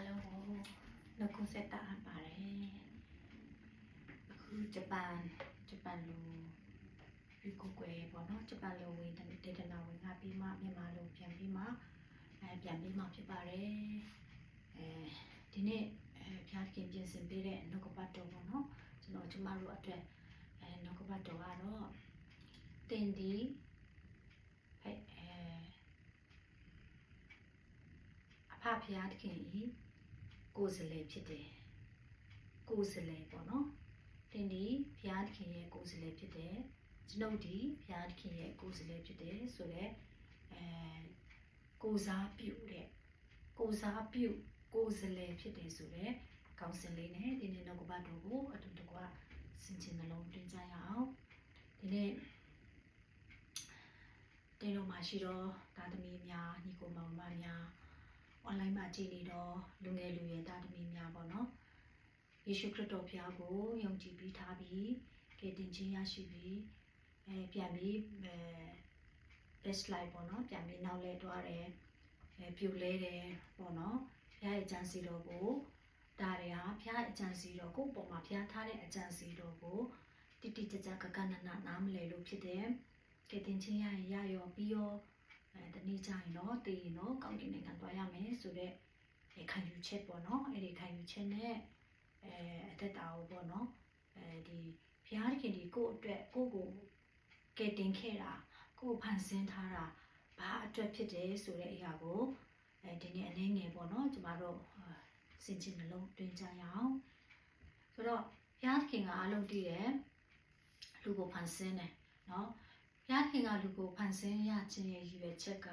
အားလုံးကိုနှုတ်ခွန်းဆက်တာပါတယ်အခုဂျပန်လိုဒီကိုကွယ်ပေါ့နော်ဂျပန်လိုဝင်ဒေသနာဝင်ကပြီးမှမြန်မာလိုပြန်ပြီးမှဖြစ်ပါတယ်ဒီနေ့ဖျားခင်ပြင်ဆင်ပေးတဲ့နှုတ်ကပတ်တော်ပေါ့နော်ကျမတို့အတွက်နှုတ်ကပတ်တော်ကတော့တင်ဒီအဖဖျားခင်ဤကိုယ်စလေဖြစ်တယ်ကိုယ်စလေပေါ့နော်တင်ဒီဖျားခင်ရဲ့ကိုယ်စလေဖြစ်တယ်ကျွန်ုပ်ဒီဖျားခင်ရဲ့ကိုယ်စလေဖြစ်တယ်ဆိုတော့ကိုစားပြုတဲ့ကိုစားပြုကိုယ်စလေဖြစ်တယ်ဆိုတော့ကောင်းစင်လေးနဲ့ဒီနေ့နှုတ်ကပတ်တော်ကိုအတူတကွစင်ချင်နှလုံးသွင်းကြရအောင်ဒီနေ့တေတော်မှာရှိတော့သားသမီးများညီကိုမောင်မများအွန်လိုင်းမှာကြည့်နေတော့လူငယ်လူရွယ်သားသမီးများပေါ့နော်ယေရှုခရစ်တော်ဖျားကိုယုံကြည်ပြီးထားပြီးကယ်တင်ခြင်းရရှိပြီးပြန်ပြီး best life ပေါ့နော်ပြန်ပြီးနောက်လဲသွားတယ်ပြိုလဲတယ်ပေါ့နော်ဖျားရဲ့အကြံစီတော်ကိုဒါတွေဟာဖျားရဲ့အကြံစီတော်ကိုပုံမှာဖျားထားတဲ့အကြံစီတော်ကိုတိတိကျကျကကနနာနားမလဲလို့ဖြစ်တယ်ကယ်တင်ခြင်းရရင်ရရောပြီးရောတနေ့ကျရင်တော့တည်ရင်တော့ကောင်းကင်နိုင်ငံသွားရမယ်ဆိုတော့ခံယူချက်ပေါ့နော်အဲ့ဒီခံယူချက်နဲ့အသက်တာကိုပေါ့နော်ဒီဘုရားသခင်ဒီကိုယ့်အတွက်ကိုကယ်တင်ခဲ့တာကိုဖန်ဆင်းထားတာဘာအတွက်ဖြစ်တယ်ဆိုတဲ့အရာကိုဒီနေ့အနေငယ်ပေါ့နော်ကျမတို့စင်ချင်နှလုံးသွင်းကြရအောင်ဆိုတော့ဘုရားသခင်ကအားလုံးတည်တယ်လူကိုဖန်ဆင်းတယ်နော်ဘုရားခင်ကလူကိုဖန်ဆင်းရခြင်းရဲ့ရည်ရွယ်ချက်က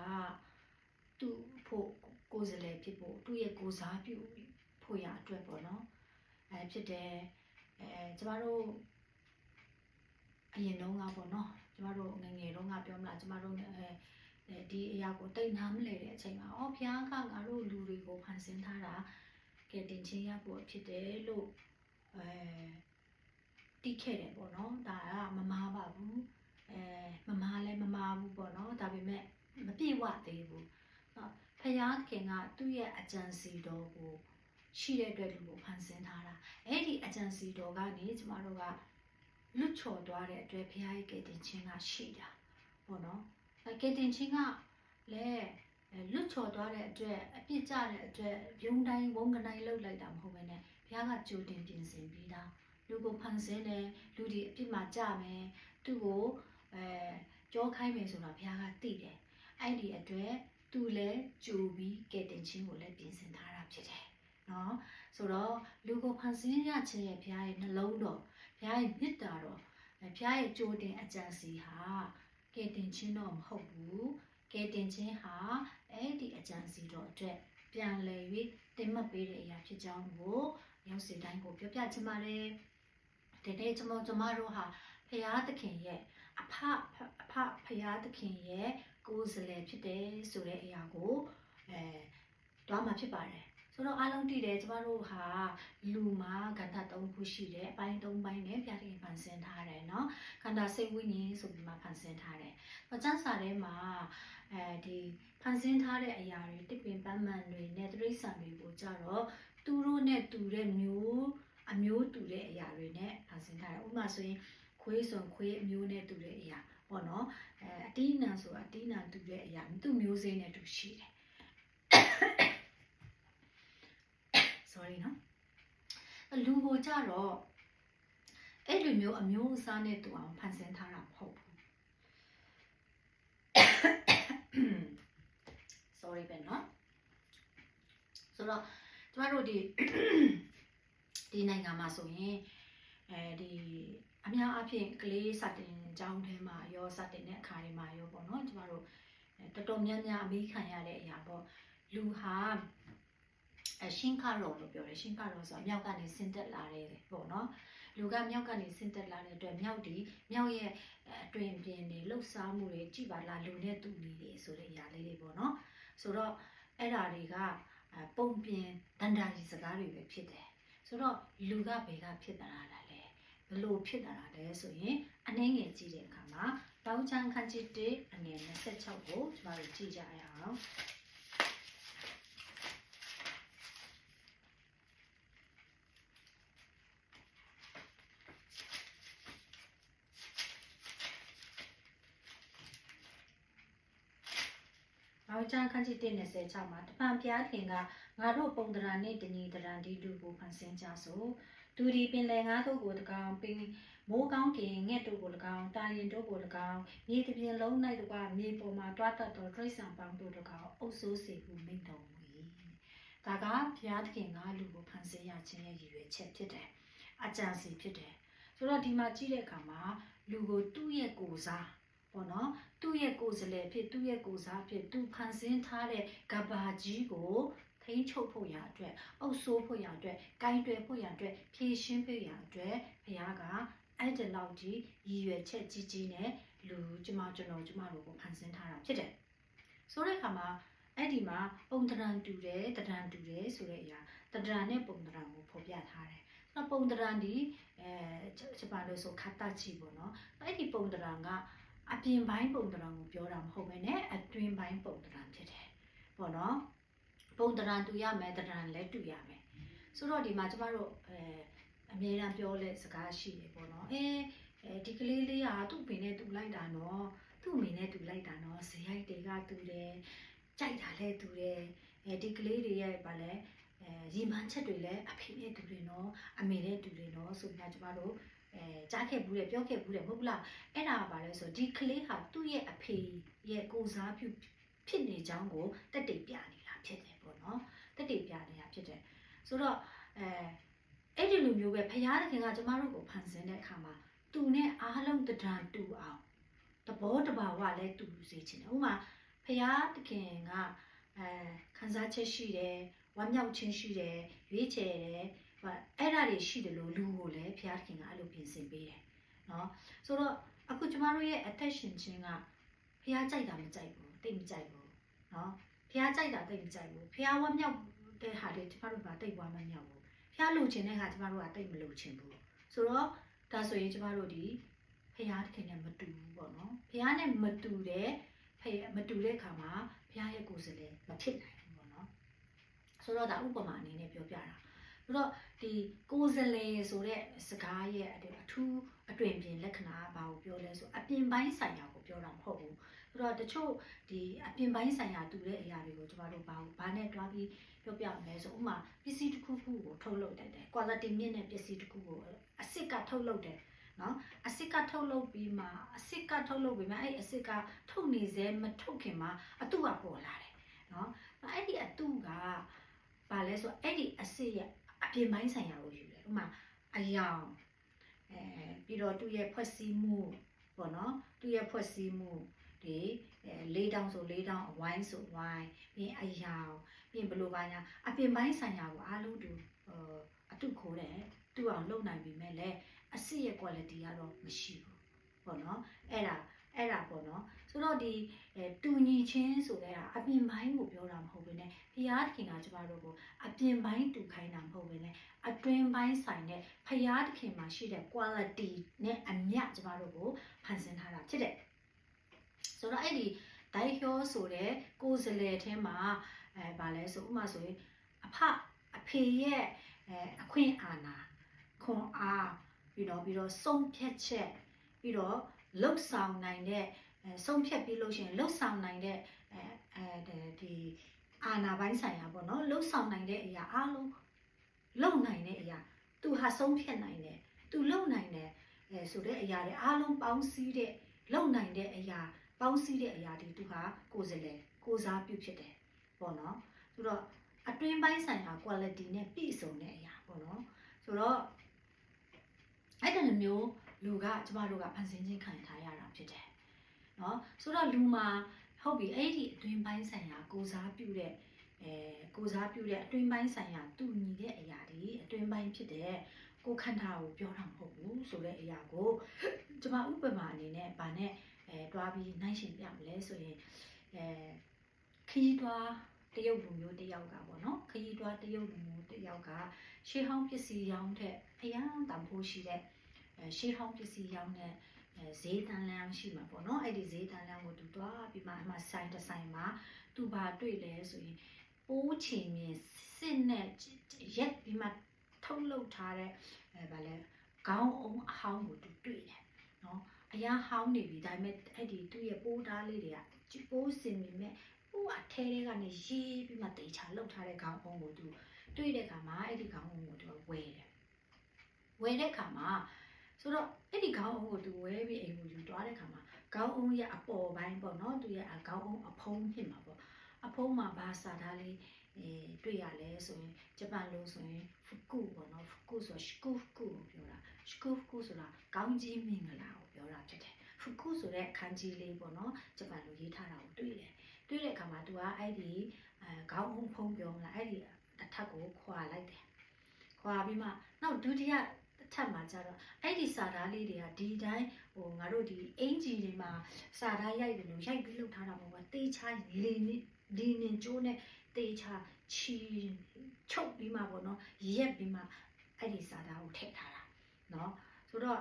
သူ့ဖို့ကိုယ်စလဲဖြစ်ဖို့သူ့ရဲ့ကိုယ်စားပြုဖို့ရအတွက်ပေါ့နော်ဖြစ်တယ်ကျမတို့အရင်တုန်းကပေါ့နော်ကျမတို့ငယ်တုန်းကပြောမလားကျမတို့ဒီအရာကိုတိတ်နားမလဲတဲ့အချိန်မှာဘုရားကငါတို့လူတွေကိုဖန်ဆင်းထားတာကယ်တင်ခြင်းရဖို့ဖြစ်တယ်လို့တိခဲ့တယ်ပေါ့နော်ဒါကမမားပါဘူးမမားလည်းမမားဘူးပေါ့နော်ဒါပေမဲ့မပြည့်ဝသေးဘူးနော်ဖယားခင်ကသူ့ရဲ့အကြံစီတော်ကိုရှိတဲ့အတွက်လူကိုဖန်ဆင်းထားတာအဲ့ဒီအကြံစီတော်ကနေကျမတို့ကလွတ်ချော်သွားတဲ့အတွက်ဖယားရဲ့ကယ်တင်ခြင်းကရှိတာပေါ့နော်ကယ်တင်ခြင်းကလည်းလွတ်ချော်သွားတဲ့အတွက်အပြစ်ကျတဲ့အတွက်ဘုံတိုင်းဝုန်းကတိုင်းလှုပ်လိုက်တာမဟုတ်ဘဲနဲ့ဘုရားကကြိုတင်ပြင်ဆင်ပြီးသားလူကိုဖန်ဆင်းတယ်လူဒီအပြစ်မှာကြမယ်သူ့ကိုကြောခိုင်းမယ်ဆိုတာဘုရားကသိတယ်အဲ့ဒီအတွက်သူလည်းကြိုပြီးကယ်တင်ခြင်းကိုလည်းပြင်ဆင်ထားတာဖြစ်တယ်နော်ဆိုတော့လူကိုဖန်ဆင်းရခြင်းရဲ့ဘုရားရဲ့နှလုံးတော်ဘုရားရဲ့မေတ္တာတော်ဘုရားရဲ့ကြိုတင်အကြံစီဟာကယ်တင်ခြင်းတော့မဟုတ်ဘူးကယ်တင်ခြင်းဟာအဲ့ဒီအကြံစီတော်အတွက်ပြန်လည်၍တင်မှတ်ပေးတဲ့အရာဖြစ်ကြောင်းကိုရောက်စီတိုင်းကိုပြောပြချင်ပါတယ်ဒီနေ့ကျွန်မတို့ဟာဖယားသခင်ရဲ့အဖဖယားသခင်ရဲ့ကိုယ်စလဲဖြစ်တယ်ဆိုတဲ့အရာကိုတွားမှာဖြစ်ပါတယ်ဆိုတော့အားလုံးသိတယ်ကျမတို့ဟာလူမှာခန္ဓာ၃ခုရှိတယ်အပိုင်း၃ပိုင်းနဲ့ဖယားသခင်ဖန်ဆင်းထားတယ်เนาะခန္ဓာစိတ်ဝိညာဉ်ဆိုပြီးမှဖန်ဆင်းထားတယ်ကျမ်းစာထဲမှာဒီဖန်ဆင်းထားတဲ့အရာတွေတစ်ပင်ပန်းမှန်တွေနဲ့တိရစ္ဆာန်တွေကိုကြတော့သူတို့နဲ့တူတဲ့အမျိုးတူတဲ့အရာတွေနဲ့ဖန်ဆင်းထားတယ်ဥပမာဆိုရင်ခွေးဆိုခွေးအမျိုးနဲ့တူတဲ့အရာပေါ့နော်အတီးနံဆိုအတီးနံတူတဲ့အရာသူ့မျိုးစိနဲ့တူရှိတယ် sorry နော်လူကိုကြတော့အဲ့လိုမျိုးအမျိုးအစားနဲ့တူအောင်ဖန်ဆင်းထားတာမဟုတ်ဘူး sorry ပဲနော်ဆိုတော့ကျမတို့ဒီနိုင်ငံမှာဆိုရင်ဒီအများအားဖြင့်ကလေးစတင်ကျောင်းထဲမှာရောစတင်တဲ့အခါတွေမှာရောပေါ့နော်ကျမတို့တော်တော်များများအမိခံရတဲ့အရာပေါ့လူဟာရှင်းခါရောလို့ပြောတယ်ရှင်းခါရောဆိုအမြောက်ကနေဆင်းသက်လာတယ်ပေါ့နော်လူကမြောက်ကနေဆင်းသက်လာတဲ့အတွက်မြောက်ရဲ့အတွင်ပြင်တွေလှုပ်ရှားမှုတွေကြည်ပါလားလူနဲ့တူနေတယ်ဆိုတဲ့အရာလေးတွေပေါ့နော်ဆိုတော့အဲ့ဓာတွေကပုံပြင်ဒန္တာကြီးစကားတွေပဲဖြစ်တယ်ဆိုတော့လူကဘယ်ကဖြစ်တာလဲဘလို့ဖြစ်တာလဲဆိုရင်အနှင်းငယ်ကြည့်တဲ့အခါမှာတောင်းချမ်းခန်းကြီး1အငယ်26ကိုကျမတို့ကြည့်ကြရအောင် ဝကျမ်းခန်းကြီး1:26မှာတပံပြားခင်ကငါတို့ပုံတရံနှင့်တညီတရံဒီလူကိုဖန်ဆင်းကြဆိုသူဒီပင်လယ်ငါတို့ကိုတကောင်ပင်မိုးကောင်းကင်ငှက်တို့ကို၎င်းတာရင်တို့ကို၎င်းမြေတစ်ပြင်လုံး၌တို့ကမြေပေါ်မှာတွားတတ်သောတိရစ္ဆာန်ပေါင်းတို့၎င်းအုပ်စိုးစေဟုမိန့်တော်မူ၏ဒါကဘုရားသခင်ကလူကိုဖန်ဆင်းရခြင်းရဲ့ရည်ရွယ်ချက်ဖြစ်တယ်အကြံစီဖြစ်တယ်ဆိုတော့ဒီမှာကြည့်တဲ့အခါမှာလူကိုသူ့ရဲ့ကိုယ်စားပေါ့နော်သူ့ရဲ့ကိုယ်စလဲဖြစ်သူ့ရဲ့ကိုယ်စားဖြစ်သူဖန်ဆင်းထားတဲ့ကဘာကြီးကိုထိန်းချုပ်ဖို့ရအတွက်အုပ်စိုးဖို့ရအတွက်ဂိုင်းတွယ်ဖို့ရအတွက်ဖြည့်ရှင်းဖို့ရအတွက်ဘုရားကအဲ့ဒီလောက်ကြီးရည်ရွယ်ချက်ကြီးကြီးနဲ့လူကျမတို့ကိုဖန်ဆင်းထားတာဖြစ်တယ်ဆိုတဲ့အခါမှာအဲ့ဒီမှာပုံတရံတူတယ်တရံတူတယ်ဆိုတဲ့အရာတရံနဲ့ပုံတရံကိုဖော်ပြထားတယ်အဲ့ပုံတရံဒီကျမတို့ဆိုခတ်တချီပေါ့နော်အဲ့ဒီပုံတရံကအပြင်ပိုင်းပုံတရံကိုပြောတာမဟုတ်ဘဲနဲ့အတွင်းပိုင်းပုံတရံဖြစ်တယ်ပေါ့နော်ပုံတရံတူရမယ်တရံလည်းတူရမယ်ဆိုတော့ဒီမှာကျမတို့အမြဲတမ်းပြောလဲစကားရှိတယ်ပေါ့နော်ဒီကလေးလေးကသူ့ပင်နဲ့တူလိုက်တာနော်သူ့မိနဲ့တူလိုက်တာနော်ဇရိုက်တွေကတူတယ်ကြိုက်တာလည်းတူတယ်ဒီကလေးတွေရဲ့ဗာလဲရီမန်းချက်တွေလည်းအဖေနဲ့တူတယ်နော်အမေနဲ့တူတယ်နော်ဆိုပြီးတော့ကျမတို့ကြားခဲ့ဘူးတယ်ပြောခဲ့ဘူးတယ်မဟုတ်လားအဲ့ဒါကဗာလဲဆိုဒီကလေးဟာသူ့ရဲ့အဖေရဲ့ကိုစားပြုဖြစ်နေကြောင်းကိုတက်တိတ်ပြနေတာဖြစ်တယ်ပေါ့နော်တက်တိတ်ပြနေတာဖြစ်တယ်ဆိုတော့အဲ့ဒီလိုမျိုးပဲဘုရားသခင်ကကျမတို့ကိုဖန်ဆင်းတဲ့အခါမှာသူနဲ့အားလုံးတံတူအောင်တဘောတဘာဝလည်းတူစေချင်တယ်ဥပမာဘုရားသခင်ကခံစားချက်ရှိတယ်ဝမ်းမြောက်ခြင်းရှိတယ်ရွေးချယ်တယ်အဲ့ဒါတွေရှိတယ်လို့လူကိုလည်းဘုရားသခင်ကအဲ့လိုပြင်ဆင်ပေးတယ်နော်ဆိုတော့အခုကျမတို့ရဲ့ attention ချင်းကဘုရားကြိုက်တာမကြိုက်ဘူးတိတ်မကြိုက်ဘူးနော်ဘုရားကြိုက်တာတိတ်မကြိုက်ဘူးဘုရားဝမ်းမြောက်တဲ့ဟာတွေကျမတို့ကတိတ်ဝမ်းမမြောက်ဘူးဘုရားလိုချင်တဲ့ဟာကျမတို့ကတိတ်မလိုချင်ဘူးဆိုတော့ဒါဆိုရင်ကျမတို့ဒီဘုရားသခင်နဲ့မတူဘူးပေါ့နော်ဘုရားနဲ့မတူတဲ့အခါမှာဘုရားရဲ့ကိုယ်စလဲမဖြစ်နိုင်ဘူးပေါ့နော်ဆိုတော့ဒါဥပမာအနေနဲ့ပြောပြတာဆိုတော့ဒီကိုယ်စလဲဆိုတဲ့စကားရဲ့အထူးအတွင်ပြင်လက္ခဏာကဘာကိုပြောလဲဆိုအပြင်ပိုင်းဆိုင်ရာကိုပြောတာမဟုတ်ဘူးဆိုတော့တချို့ဒီအပြင်ပိုင်းဆိုင်ရာတူတဲ့အရာတွေကိုကျမတို့ဘာနဲ့တွားပြီးပြောပြမယ်ဆိုဥမာပစ္စည်းတစ်ခုခုကိုထုတ်လုပ်တတ်တယ် quality မြင့်တဲ့ပစ္စည်းတစ်ခုကိုအစစ်ကထုတ်လုပ်တယ်နော်အစစ်ကထုတ်လုပ်ပြီးမှအဲ့အစစ်ကထုတ်နေစေမထုတ်ခင်မှာအတုကပေါ်လာတယ်နော်အဲ့ဒီအတုကဘာလဲဆိုအဲ့ဒီအစစ်ရဲ့အပြင်ပိုင်းဆိုင်ရာကိုယူတယ်ဥမာအယောင်ပြီးတော့သူ့ရဲ့ဖွဲ့စည်းမှုပေါ့နော်သူ့ရဲ့ဖွဲ့စည်းမှုဒီ၄တောင်းဆို၄တောင်းအဝိုင်းဆိုဝိုင်းပြီးအယောင်ပြီးဘလို့ပါညာအပြင်ပိုင်းဆိုင်ရာကိုအားလုံးသူအတုခိုးတယ်သူ့အောင်လုပ်နိုင်ပြီမဲ့လေအစစ်ရဲ့ quality ကတော့မရှိဘူးပေါ့နော်အဲ့ဒါပေါ့နော်ဆိုတော့ဒီတူညီချင်းဆိုတဲ့ဟာအပြင်ပိုင်းကိုပြောတာမဟုတ်ဘဲနဲ့ဘုရားသခင်ကကျမတို့ကိုအပြင်ပိုင်းတူခိုင်းတာမဟုတ်ဘဲနဲ့အတွင်းပိုင်းဆိုင်တဲ့ဘုရားသခင်မှာရှိတဲ့ quality နဲ့အမျှကျမတို့ကိုဖန်ဆင်းထားတာဖြစ်တယ်ဆိုတော့အဲ့ဒီဒိုင်ဟောဆိုတဲ့ကိုယ်စလဲထဲမှာဗာလဲဆိုဥမာဆိုရင်အဖေရဲ့အခွင့်အာဏာခွန်အားပြီးတော့ဆုံးဖြတ်ချက်ပြီးတော့လှုပ်ဆောင်နိုင်တဲ့ဆုံးဖြတ်ပြီးလို့ရှိရင်လှုပ်ဆောင်နိုင်တဲ့ဒီအာဏာပိုင်းဆိုင်ရာပေါ့နော်လှုပ်ဆောင်နိုင်တဲ့အရာအားလုံးလုပ်နိုင်တဲ့အရာသူဟာဆုံးဖြတ်နိုင်တယ်သူလုပ်နိုင်တယ်ဆိုတဲ့အရာတွေအားလုံးပေါင်းစည်းတဲ့လုပ်နိုင်တဲ့အရာပေါင်းစည်းတဲ့အရာတွေသူဟာကိုယ်စားပြုဖြစ်တယ်ပေါ့နော်ဆိုတော့အတွင်းပိုင်းဆိုင်ရာ quality နဲ့ပြည့်စုံတဲ့အရာပေါ့နော်ဆိုတော့အဲ့ဒီလိုမျိုးလူကကျမတို့ကဖန်ဆင်းခြင်းခံထားရတာဖြစ်တယ်နော်ဆိုတော့လူမှာဟုတ်ပြီအဲ့ဒီအတွင်းပိုင်းဆိုင်ရာကိုစားပြုတဲ့အတွင်းပိုင်းဆိုင်ရာတူညီတဲ့အရာတွေအတွင်းပိုင်းဖြစ်တဲ့ကိုခန္ဓာကိုပြောတာမဟုတ်ဘူးဆိုတဲ့အရာကိုကျမဥပမာအနေနဲ့ဗာနဲ့တွားပြီးနိုင်ရှင်ပြမလဲဆိုရင်ခရီးတွားတရုတ်လူမျိုးတယောက်ကပေါ့နော်ခရီးတွားတရုတ်လူမျိုးတယောက်ကရှေးဟောင်းပစ္စည်းရောင်းတဲ့အရန်တန်ဖိုးရှိတဲ့ရှေးဟောင်းပစ္စည်းရောင်းတဲ့ဈေးတန်းလမ်းရှိမှာပေါ့နော်အဲ့ဒီဈေးတန်းလမ်းကိုသူတွားပြီးမှအမှဆိုင်တစ်ဆိုင်မှာသူဘာတွေ့လဲဆိုရင်ပိုးချင်မြင်စစ်နဲ့ရက်ပြီးမှထုတ်လုပ်ထားတဲ့ဗာလဲခေါင်းအုံးအဟောင်းကိုသူတွေ့တယ်နော်အရာဟောင်းနေပြီဒါပေမဲ့အဲ့ဒီသူ့ရဲ့ပိုးသားလေးတွေကပိုးစင်မြင်မဲ့ ဟိုအထဲတွေကနေရေးပြီးမှတေချာလောက်ထားတဲ့ခေါင်းအုံးကိုသူတွေ့တဲ့အခါမှာအဲ့ဒီခေါင်းအုံးကိုသူဝယ်တယ်ဝယ်တဲ့အခါမှာဆိုတော့အဲ့ဒီခေါင်းအုံးကိုသူဝယ်ပြီးအိမ်ကိုယူသွားတဲ့အခါမှာခေါင်းအုံးရဲ့အပေါ်ပိုင်းပေါ့နော်သူရဲ့ခေါင်းအုံးအဖုံးဖြစ်မှာပေါ့အဖုံးမှာဘာစာသားလေးတွေ့ရလဲဆိုရင်ဂျပန်လိုဆိုရင်ဖူကုပေါ့နော်ဖူကုဆိုရှကုဖကုကိုပြောတာရှကုဖကုဆိုတာကောင်းကြီးမင်္ဂလာကိုပြောတာဖြစ်တယ်ဖူကုဆိုတဲ့အခန်းကြီးလေးပေါ့နော်ဂျပန်လိုရေးထားတာကိုတွေ့တယ်တွေ့တဲ့အခါမှာသူကအဲ့ဒီခေါင်းအုံးဖုံးပြောမလားအဲ့ဒီတစ်ထပ်ကိုခွာလိုက်တယ်ခွာပြီးမှနောက်ဒုတိယထပ်မှာကျတော့အဲ့ဒီစာသားလေးတွေကဒီတိုင်းဟိုငါတို့ဒီအင်ဂျီတွေမှာစာသားရိုက်တယ်လို့ရိုက်ပြီးလုပ်ထားတာပေါ့ကွာတေးချလေနေကျိုးနဲ့တေးချချီချုပ်ပြီးမှပေါ့နော်ရက်ပြီးမှအဲ့ဒီစာသားကိုထည့်ထားတာเนาะဆိုတော့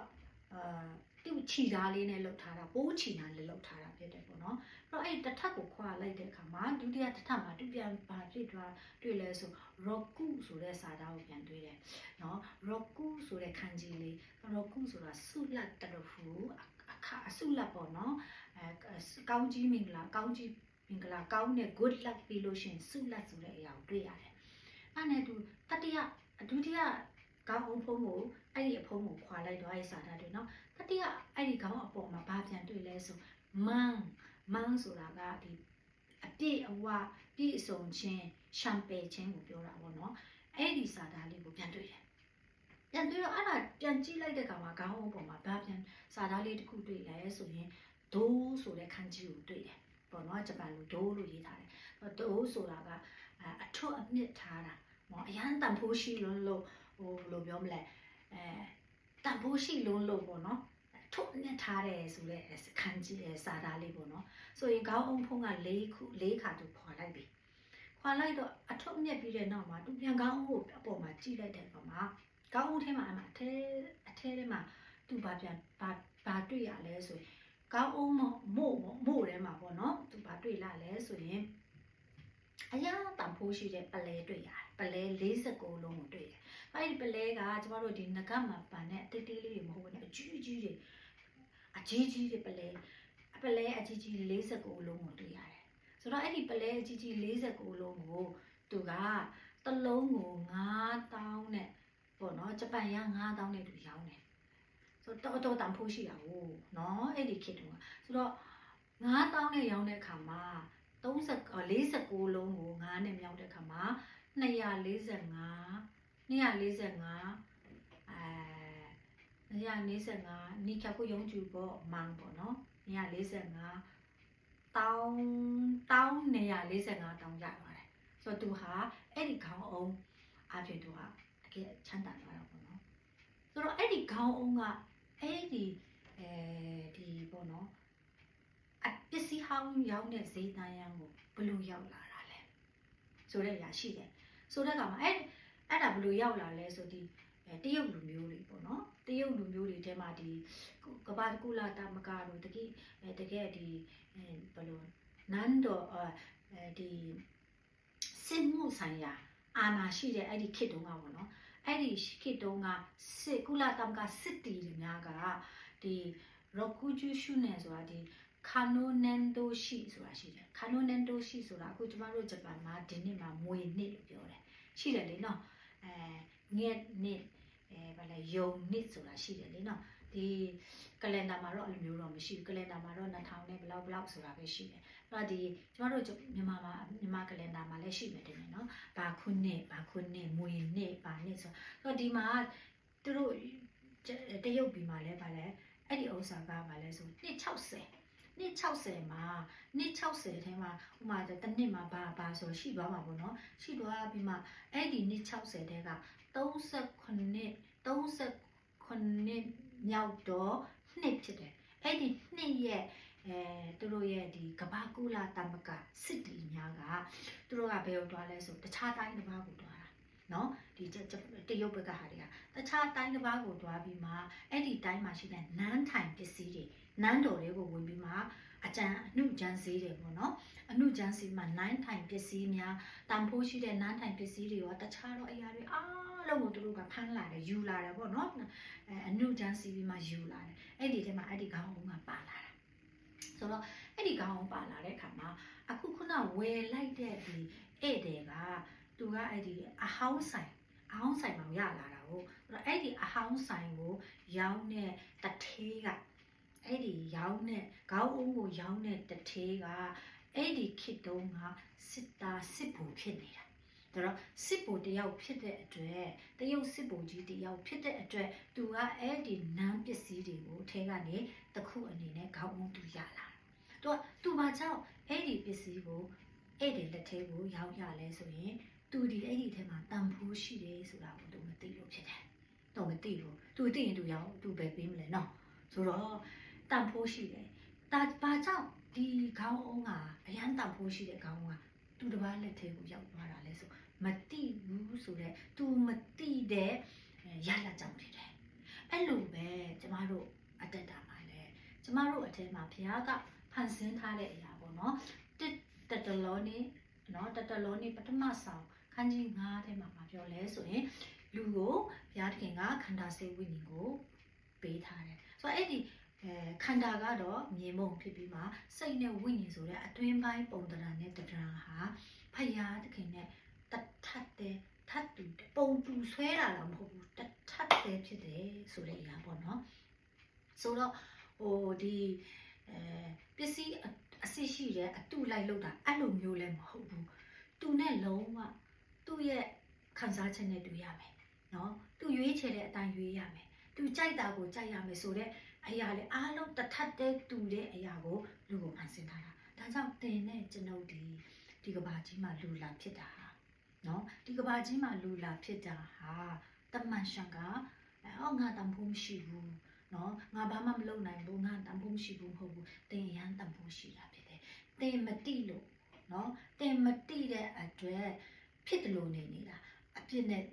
သူ့ခြီသားလေးနဲ့လှုပ်ထားတာပိုးခြီသားလေးလှုပ်ထားတာဖြစ်တယ်ပေါ့နော်အဲ့တော့အဲ့တစ်ထပ်ကိုခွာလိုက်တဲ့အခါမှာဒုတိယတစ်ထပ်မှာသူပြန်ပါဖြစ်သွားတွေ့လဲဆို roku ဆိုတဲ့စာသားကိုပြန်တွေ့တယ်နော် roku ဆိုတဲ့ခန်းကြီးလေး roku ဆိုတာဆုလတ်တရဖူအခါဆုလတ်ပေါ့နော်ကောင်းကြီးမင်္ဂလာကောင်းကြီးမင်္ဂလာကောင်းတဲ့ good luck ပြီးလို့ရှိရင်ဆုလတ်ဆိုတဲ့အရာကိုတွေ့ရတယ်အဲ့နဲ့သူတတိယဒုတိယခေါင်းအုံးဖုံးကိုအဲ့ဒီအဖုံးကိုခွာလိုက်တော့အဲ့ဒီစာသားတွေနော်တတိယအဲ့ဒီခေါင်းအပေါ်မှာဘာပြန်တွေ့လဲဆိုမန်းဆိုတာကဒီအပြည့်အဝပြည့်စုံခြင်းရှမ်ပယ်ခြင်းကိုပြောတာပေါ့နော်အဲ့ဒီစာသားလေးကိုပြန်တွေ့တယ်ပြန်တွေ့တော့အဲ့ဒါပြန်ကြည့်လိုက်တဲ့အခါမှာခေါင်းအုံးပေါ်မှာဘာပြန်စာသားလေးတစ်ခုတွေ့လဲဆိုရင်ဒိုးဆိုတဲ့ခန်းကြီးကိုတွေ့တယ်ပေါ့နော်ဂျပန်လိုဒိုးလို့ရေးထားတယ်ဒိုးဆိုတာကအထွတ်အမြင့်ထားတာနော်အရန်တန်ဖိုးရှိလို့ဟိုဘယ်လိုပြောမလဲတန်ဖိုးရှိလို့ပေါ့နော်ထုတ်နဲ့ထားတယ်ဆိုတဲ့ခန်းကြီးစာသားလေးပေါ့နော်ဆိုရင်ခေါင်းအုံးဖုံးက၄ခါသူခွာလိုက်ပြီခွာလိုက်တော့အထုပ်မြက်ပြီးတဲ့နောက်မှာသူပြန်ခေါင်းအုံးကိုအပေါ်မှာကြည့်လိုက်တဲ့အခါမှာခေါင်းအုံးထဲမှာအထဲထဲမှာသူဘာတွေ့ရလဲဆိုရင်ခေါင်းအုံးမို့ထဲမှာပေါ့နော်သူဘာတွေ့လာလဲဆိုရင်အရာတန်ဖိုးရှိတဲ့ပလဲတွေ့ရတယ်ပလဲ49လုံးကိုတွေ့တယ်အဲ့ဒီပလဲကကျမတို့ဒီငကမှာပန်တဲ့အတိတ်လေးတွေမဟုတ်ဘူးနဲ့အကြီးကြီးတွေပလဲအကြီးကြီး49လုံးကိုတွေ့ရတယ်ဆိုတော့အဲ့ဒီပလဲအကြီးကြီး49လုံးကိုသူကတစ်လုံးကို9000နဲ့ပေါ့နော်ဂျပန်ရ9000နဲ့သူရောင်းတယ်ဆိုတော့တော်တန်ဖိုးရှိတာကိုနော်အဲ့ဒီခေတ်တုန်းကဆိုတော့9000နဲ့ရောင်းတဲ့အခါမှာ49လုံးကို9နဲ့မြောက်တဲ့အခါမှာ245နီခါကိုယုံကြည်ပေါ့မန်ပေါ့နော်245တောင်း245တောင်းရပါတယ်ဆိုတော့သူဟာအဲ့ဒီခေါင်းအုံးအဖြစ်သူကတကယ်ချမ်းသာသွားတာပေါ့နော်ဆိုတော့အဲ့ဒီခေါင်းအုံးကအဲ့ဒီဒီပေါ့နော်ပစ္စည်းဟောင်းရောင်းတဲ့ဈေးတန်းရန်ကိုဘယ်လိုရောက်လာတာလဲဆိုတဲ့အရာရှိတယ်ဆိုတဲ့အခါမှာအဲ့ဒါဘယ်လိုရောက်လာလဲဆိုဒီတရုတ်လူမျိုးတွေပေါ့နော်တရုတ်လူမျိုးတွေထဲမှာဒီကဘာကုလာတာမကာတို့တကယ်ဒီဘယ်လိုနန်းတော်ဒီစစ်မှုဆိုင်ရာအာဏာရှိတဲ့အဲ့ဒီခေတ်တုန်းကပေါ့နော်အဲ့ဒီခေတ်တုန်းကစစ်ကုလာတမ်ကစစ်တီတွေများကဒီရော့ကူဂျူရှုနယ်ဆိုတာဒီခါနိုနန်ဒိုရှိဆိုတာရှိတယ်ခါနိုနန်ဒိုရှိဆိုတာအခုကျမတို့ဂျပန်မှာဒီနေ့မှာမွေနှစ်လို့ပြောတယ်ရှိတယ်လေနော်ငက်နှစ်ဘာလဲယုံနှစ်ဆိုတာရှိတယ်လေနော်ဒီကလန်ဒါမှာတော့အဲ့လိုမျိုးတော့မရှိဘူးကလန်ဒါမှာတော့2000နဲ့ဘလောက်ဆိုတာပဲရှိတယ်အဲ့တော့ဒီကျမတို့မြန်မာကလန်ဒါမှာလည်းရှိမယ်တင်နော်ဘာခုနှစ်မွေနှစ်ဘာနှစ်ဆိုတော့ဒီမှာသူတို့တရုတ်ပြည်မှာလည်းဗာလဲအဲ့ဒီဥစ္စာကဗာလဲဆိုနှစ်60မှာနှစ်60ထဲမှာဥမာတစ်နှစ်မှာဘာဆိုရှိသွားမှာပေါ့နော်ရှိသွားပြီးမှအဲ့ဒီနှစ်60တဲက39မြောက်တော့နှစ်ဖြစ်တယ်အဲ့ဒီနှစ်ရဲ့သူတို့ရဲ့ဒီကဘာကူလာတမကစစ်တီများကသူတို့ကဘယ်ကိုသွားလဲဆိုတခြားတိုင်းတစ်ပါးကိုသွားတာနော်ဒီတရုတ်ဘက်ကဟာတွေကတခြားတိုင်းတစ်ပါးကိုသွားပြီးမှအဲ့ဒီတိုင်းမှာရှိတဲ့နန်းထိုင်ပစ္စည်းတွေနန်းတော်တွေကိုဝင်ပြီးမှအနုကျန်းဈေးတွေပေါ့နော်အနုကျန်းဈေးမှာနန်းထိုင်ပစ္စည်းများတန်ဖိုးရှိတဲ့နန်းထိုင်ပစ္စည်းတွေရောတခြားတော့အရာတွေအားလုံးကိုသူတို့ကဖမ်းလာတယ်ယူလာတယ်ပေါ့နော်အနုကျန်းဈေးပြီးမှယူလာတယ်အဲ့ဒီထဲမှာအဲ့ဒီခေါင်းအုံးကပါလာတာဆိုတော့အဲ့ဒီခေါင်းအုံးပါလာတဲ့အခါမှာ အခုခုနဝယ်လိုက်တဲ့ဒီဧည့်သည်ကသူကအဲ့ဒီအဟောင်းဆိုင်မှာရလာတာကိုအဲ့ဒီအဟောင်းဆိုင်ကိုရောင်းတဲ့တထေးကအဲ့ဒီရောင်းတဲ့ခေါင်းအုံးကိုရောင်းတဲ့တထေးကအဲ့ဒီခေတ်တုန်းကစစ်ဗိုလ်ဖြစ်နေတာဒါတော့စစ်ဗိုလ်တယောက်ဖြစ်တဲ့အတွက်တရုတ်စစ်ဗိုလ်ကြီးတယောက်ဖြစ်တဲ့အတွက်သူကအဲ့ဒီနန်းပစ္စည်းတွေကိုထဲကနေတခုအနေနဲ့ခေါင်းအုံးသူရလာသူဘာကြောင့်အဲ့ဒီပစ္စည်းကိုအဲ့ဒီလက်ထဲကိုရောင်းရလဲဆိုရင်သူဒီအဲ့ဒီထဲမှာတန်ဖိုးရှိတယ်ဆိုတာကိုသူမသိလို့ဖြစ်တယ်တော့မသိဘူးသူသိရင်သူရောင်းသူပဲပေးမလဲနော်ဆိုတော့တန်ဖိုးရှိတယ်ဒါဘာကြောင့်ဒီခေါင်းအုံးကအရန်တန်ဖိုးရှိတဲ့ခေါင်းအုံးကသူတစ်ပါးလက်ထဲကိုရောက်သွားတာလဲဆိုမသိဘူးဆိုတော့သူမသိတဲ့ရလာကြောင့်ဖြစ်တယ်အဲ့လိုပဲကျမတို့အတက်တာပါလေကျမတို့အထဲမှာဘုရားကဖန်ဆင်းထားတဲ့အရာပေါ့နော်တတလောနေနော်တတလောနေပထမဆောင်ခန်းကြီး9ထဲမှာပြောလဲဆိုရင်လူကိုဘုရားသခင်ကခန္ဓာစိတ်ဝိညာဉ်ကိုပေးထားတယ်ဆိုတော့အဲ့ဒီခန္ဓာကတော့မြေမုံဖြစ်ပြီးမှစိတ်နဲ့ဝိညာဉ်ဆိုတဲ့အတွင်းပိုင်းပုံသဏ္ဍာန်နဲ့တဏ္ဍာဟာဘုရားသခင်နဲ့တထပ်တဲ့ထပ်တူပုံတူဆွဲတာတော့မဟုတ်ဘူးတထပ်တဲ့ဖြစ်တယ်ဆိုတဲ့အရာပေါ့နော်ဆိုတော့ဒီပစ္စည်းအစစ်ရှိတဲ့အတူလိုက်လောက်တာအဲ့လိုမျိုးလည်းမဟုတ်ဘူးသူနဲ့လုံးဝသူ့ရဲ့ခံစားချက်နဲ့တူရမယ်နော်သူရွေးချယ်တဲ့အတိုင်းရွေးရမယ်သူကြိုက်တာကိုကြိုက်ရမယ်ဆိုတဲ့အရာလေအားလုံးတထပ်တဲ့တူတဲ့အရာကိုလူကိုဖန်ဆင်းထားတာဒါကြောင့်တင်နဲ့ကျွန်ုပ်ဒီကဘာကြီးမှာလူလာဖြစ်တာဟာနော်ဒီကဘာကြီးမှာလူလာဖြစ်တာဟာတမန်ရှန်ကငါတန်ဖို့မရှိဘူးနော်ငါဘာမှမလုပ်နိုင်ဘူးငါတန်ဖို့မရှိဘူးမဟုတ်ဘူးတင်ရန်တန်ဖို့ရှိတာဖြစ်တယ်တင်မတိလို့နော်တင်မတိတဲ့အတွက်ဖြစ်တယ်လို့နေတာအဖြစ်နဲ့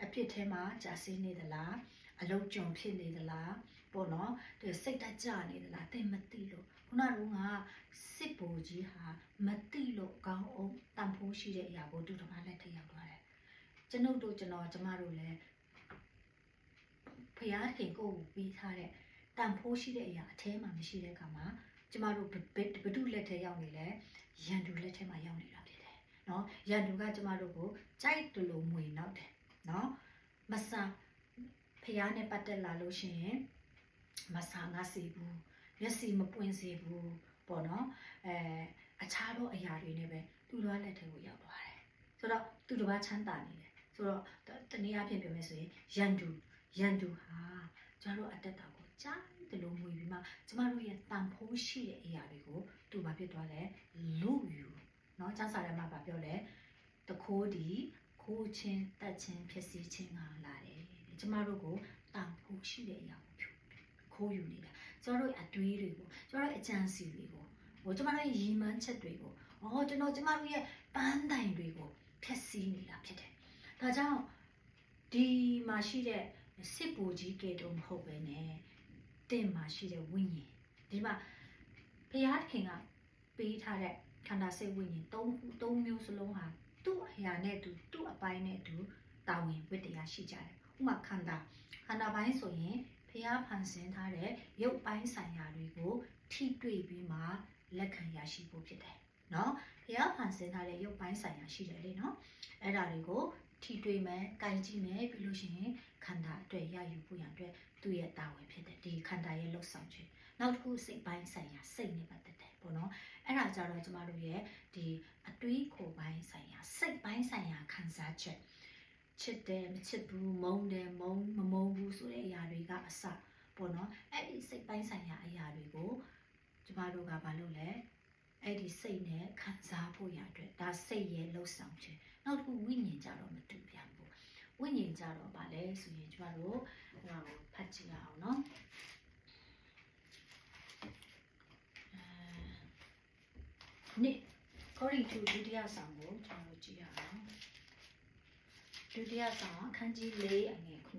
အဖြစ်ထဲမှာကြာစင်းနေသလားအလုံးကြုံဖြစ်နေသလားပေါ့နော်ဒီစိတ်တကြနေသလားတင်မတိလို့ခုနကစစ်ဗိုလ်ကြီးဟာမတိလို့ကောင်းအောင်တန်ဖိုးရှိတဲ့အရာကိုတူတော်လက်ထက်ရောက်သွားတယ်ကျွန်ုပ်တို့ကျမတို့လည်းဖျားခင်ကိုပြီးထားတဲ့တန်ဖိုးရှိတဲ့အရာအထဲမှာမရှိတဲ့အခါမှာကျမတို့ဘဒုလက်ထဲရောက်နေလဲရန်သူလက်ထဲမှာရောက်နေတာဖြစ်တယ်နော်ရန်သူကကျမတို့ကိုကြိုက်တယ်လို့မွေနောက်တယ်နော်မဆာဖျားနဲ့ပတ်သက်လာလို့ရှိရင်မဆာငါစီဘူးမျက်စိမပွင့်စေဘူးပေါ့နော်အခြားသောအရာတွေနဲ့ပဲသူတို့လက်ထဲကိုရောက်သွားတယ်ဆိုတော့သူတို့ကချမ်းသာနေတယ်ဆိုတော့တနည်းအားဖြင့်ပြောမယ်ဆိုရင်ရန်သူဟာကျမတို့အတက်တာကိုကြားတယ်လို့မွေပြီးမှကျမတို့ရဲ့တန်ဖိုးရှိတဲ့အရာတွေကိုသူဘာဖြစ်သွားလဲလူယူเนาะကျမ်းစာထဲမှာပြောလဲတခိုးဒီခိုးချင်းတက်ချင်းဖြစ်စီချင်းကလာတယ်ကျမတို့ကိုတန်ဖိုးရှိတဲ့အရာကိုခိုးယူနေတာကျမတို့အတွေးတွေကိုကျမတို့အကြံစီတွေကိုကျမတို့ရည်မှန်းချက်တွေကိုကျမတို့ရဲ့ပန်းတိုင်တွေကိုဖျက်ဆီးနေတာဖြစ်တယ်ဒါကြောင့်ဒီမှာရှိတဲ့စစ်ဗိုလ်ကြီးကဲတော့မဟုတ်ပဲနဲ့တင်မှာရှိတဲ့ဝိညာဉ်ဒီမှာဘုရားခင်ကပေးထားတဲ့ခန္ဓာစိတ်ဝိညာဉ်သုံးမျိုးစလုံးဟာသူ့အရာနဲ့သူ့အပိုင်းနဲ့သူတာဝန်ဝတ္တရားရှိကြတယ်ဥပမာခန္ဓာပိုင်းဆိုရင်ဘုရားဖန်ဆင်းထားတဲ့ရုပ်ပိုင်းဆိုင်ရာတွေကိုထိတွေ့ပြီးမှလက်ခံရရှိဖို့ဖြစ်တယ်နော်ဘုရားဖန်ဆင်းထားတဲ့ရုပ်ပိုင်းဆိုင်ရာရှိတယ်လေနော်အဲ့ဒါတွေကိုထိတွေ့မယ်၊ကြိုင်ကြည့်မယ်ပြီးလို့ရှိရင်ခန္ဓာအတွက်ရယူဖို့ရန်အတွက်သူ့ရဲ့တာဝန်ဖြစ်တယ်ဒီခန္ဓာရဲ့လှုပ်ဆောင်ခြင်းနောက်တစ်ခုစိတ်ပိုင်းဆိုင်ရာစိတ်နဲ့ပတ်သက်တယ်ပေါ့နော်အဲ့ဒါကြတော့ကျမတို့ရဲ့ဒီအတွေးခေါ်ပိုင်းဆိုင်ရာစိတ်ပိုင်းဆိုင်ရာခံစားချက်ချစ်တယ်မချစ်ဘူးမုန်းတယ်မမုန်းဘူးဆိုတဲ့အရာတွေကအစပေါ့နော်အဲ့ဒီစိတ်ပိုင်းဆိုင်ရာအရာတွေကိုကျမတို့ကဘာလုပ်လဲအဲ့ဒီစိတ်နဲ့ခံစားဖို့ရအတွက်ဒါစိတ်ရဲ့လှုပ်ဆောင်ခြင်းနောက်တစ်ခုဝိညာဉ်ကြတော့မတူပြန်ဘူးဝိညာဉ်ကြတော့ဗာလဲဆိုရင်ကျမတို့ဟိုဖတ်ကြည့်ရအောင်နော်နိကောရိတုဒုတိယဆောင်ကိုကျွန်တော်ကြည့်ရအောင်ဒုတိယဆောင်အခန်းကြီး4အငယ်9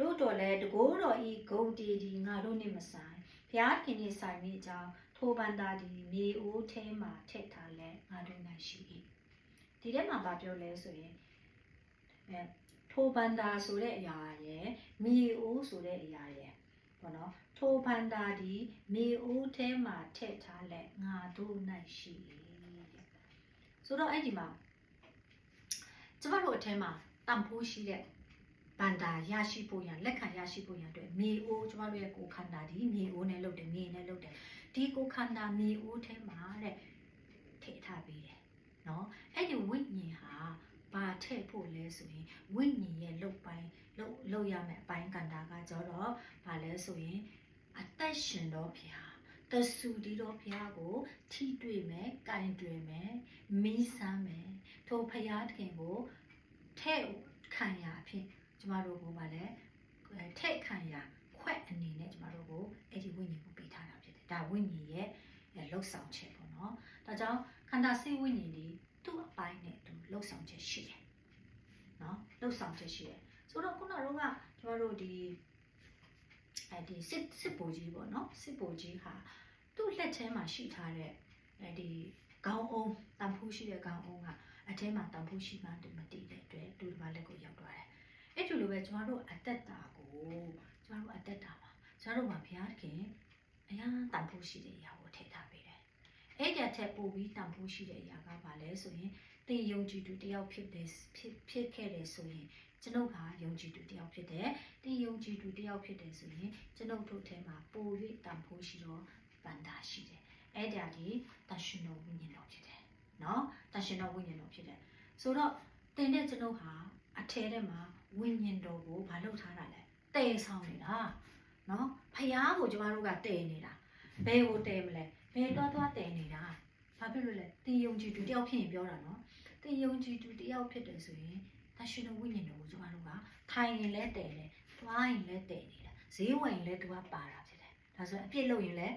တို့တော်လဲတကိုးတော်ဤဂုံတီဒီငါတို့နှင့်မဆိုင်ဘုရားခင်နှင့်ဆိုင်မိအကြောင်းထိုပန်သားဒီမြေအိုးထဲမှာထည့်ထားလဲငါတို့၌ရှိ၏ဒီထဲမှာဗာပြောလဲဆိုရင် ထိုဘန္တာဆိုတဲ့အရာရဲ့မြေအိုးဆိုတဲ့အရာရဲ့ပေါ့နော်ထိုဘန္တာဒီမြေအိုးထဲမှာထည့်ထားလက်ငါတို့၌ရှိတယ်ဆိုတော့အဲ့ဒီမှာကျမတို့အထဲမှာတန်ဖိုးရှိတဲ့ဘန္တာရရှိဖို့ရန်လက်ခံရရှိဖို့ရန်အတွက်မြေအိုးကျမတို့ရဲ့ကိုယ်ခန္ဓာဒီမြေအိုးနဲ့လုပ်တယ်မြေနဲ့လုပ်တယ်ဒီကိုယ်ခန္ဓာမြေအိုးထဲမှာတဲ့ထည့်ထားပေးတယ်နော်အဲ့ဒီဝိညာဉ်ဟာဘာထည့်ဖို့လဲဆိုရင်ဝိညာဉ်ရဲ့လုပ်ပိုင်းလုပ်ရမယ့်အပိုင်းကဏ္ဍကကြတော့ဘာလဲဆိုရင်အသက်ရှင်တော်ဖျားတဆူဒီတော်ဖျားကိုထိတွေ့မယ်၊ကင်တွေ့မယ်၊မီးစမ်းမယ်ထိုဖျားတခင်ကိုထဲ့ခံရအဖြစ်ကျမတို့ကိုဗာလဲထဲ့ခံရခွက်အနေနဲ့ကျမတို့ကိုအဲ့ဒီဝိညာဉ်ကိုပေးထားတာဖြစ်တယ်ဒါဝိညာဉ်ရဲ့လှုပ်ဆောင်ချက်ပေါ့နော်ဒါကြောင့်ခန္ဓာစိတ်ဝိညာဉ်ဒီသူ့အပိုင်းနဲ့သူလှုပ်ဆောင်ချက်ရှိတယ်နော်လှုပ်ဆောင်ချက်ရှိတယ်ဆိုတော့ခုနကတော့ကျမတို့ဒီစစ်ဘိုလ်ကြီးပေါ့နော်စစ်ဘိုလ်ကြီးဟာသူ့လက်ထဲမှာရှိထားတဲ့ဒီခေါင်းအုံးတန်ဖိုးရှိတဲ့ခေါင်းအုံးကအထဲမှာတန်ဖိုးရှိမှမတည်တဲ့အတွက်သူ့ဘာလက်ကိုရောက်သွားတယ်အဲ့ဒီလိုပဲကျမတို့အသက်တာကိုကျမတို့အသက်တာမှာကျမတို့မှာဘုရားသခင်အရာတန်ဖိုးရှိတဲ့အရာကိုထည့်ထားပေးတယ်အဲ့ဒီအထက်ပို့ပြီးတန်ဖိုးရှိတဲ့အရာကဘာလဲဆိုရင်တင်ယုံကြည်သူတယောက်ဖြစ်ခဲ့တယ်ဆိုရင်ကျွန်ုပ်ဟာယုံကြည်သူတယောက်ဖြစ်တယ်တင်ယုံကြည်သူတယောက်ဖြစ်တယ်ဆိုရင်ကျွန်ုပ်တို့ထဲမှာပို့၍တန်ဖိုးရှိတော့ဗန္တာရှိတယ်အဲ့ဒါဒီတရှင်တော်ဝိညာဉ်တော်ဖြစ်တယ်နော်တရှင်တော်ဝိညာဉ်တော်ဖြစ်တယ်ဆိုတော့တင်တဲ့ကျွန်ုပ်ဟာအထဲထဲမှာဝိညာဉ်တော်ကိုမလုပ်ထားတာလဲတည်ဆောင်နေတာနော်ဖယားကိုကျမတို့ကတည်နေတာဘယ်ကိုတည်မလဲဘယ်တော့တည်နေတာဘာဖြစ်လို့လဲတင်ယုံကြည်သူတယောက်ဖြစ်ရင်ပြောတာနော်တင်ယုံကြည်သူတယောက်ဖြစ်တယ်ဆိုရင်တရှင်တော်ဝိညာဉ်တော်ကိုကျမတို့ကထိုင်ရင်လဲတည်တယ်သွားရင်လဲတည်နေတာဈေးဝယ်ရင်လဲသူကပါတာဖြစ်တယ်ဒါဆိုရင်အပြစ်လုပ်ရင်လဲ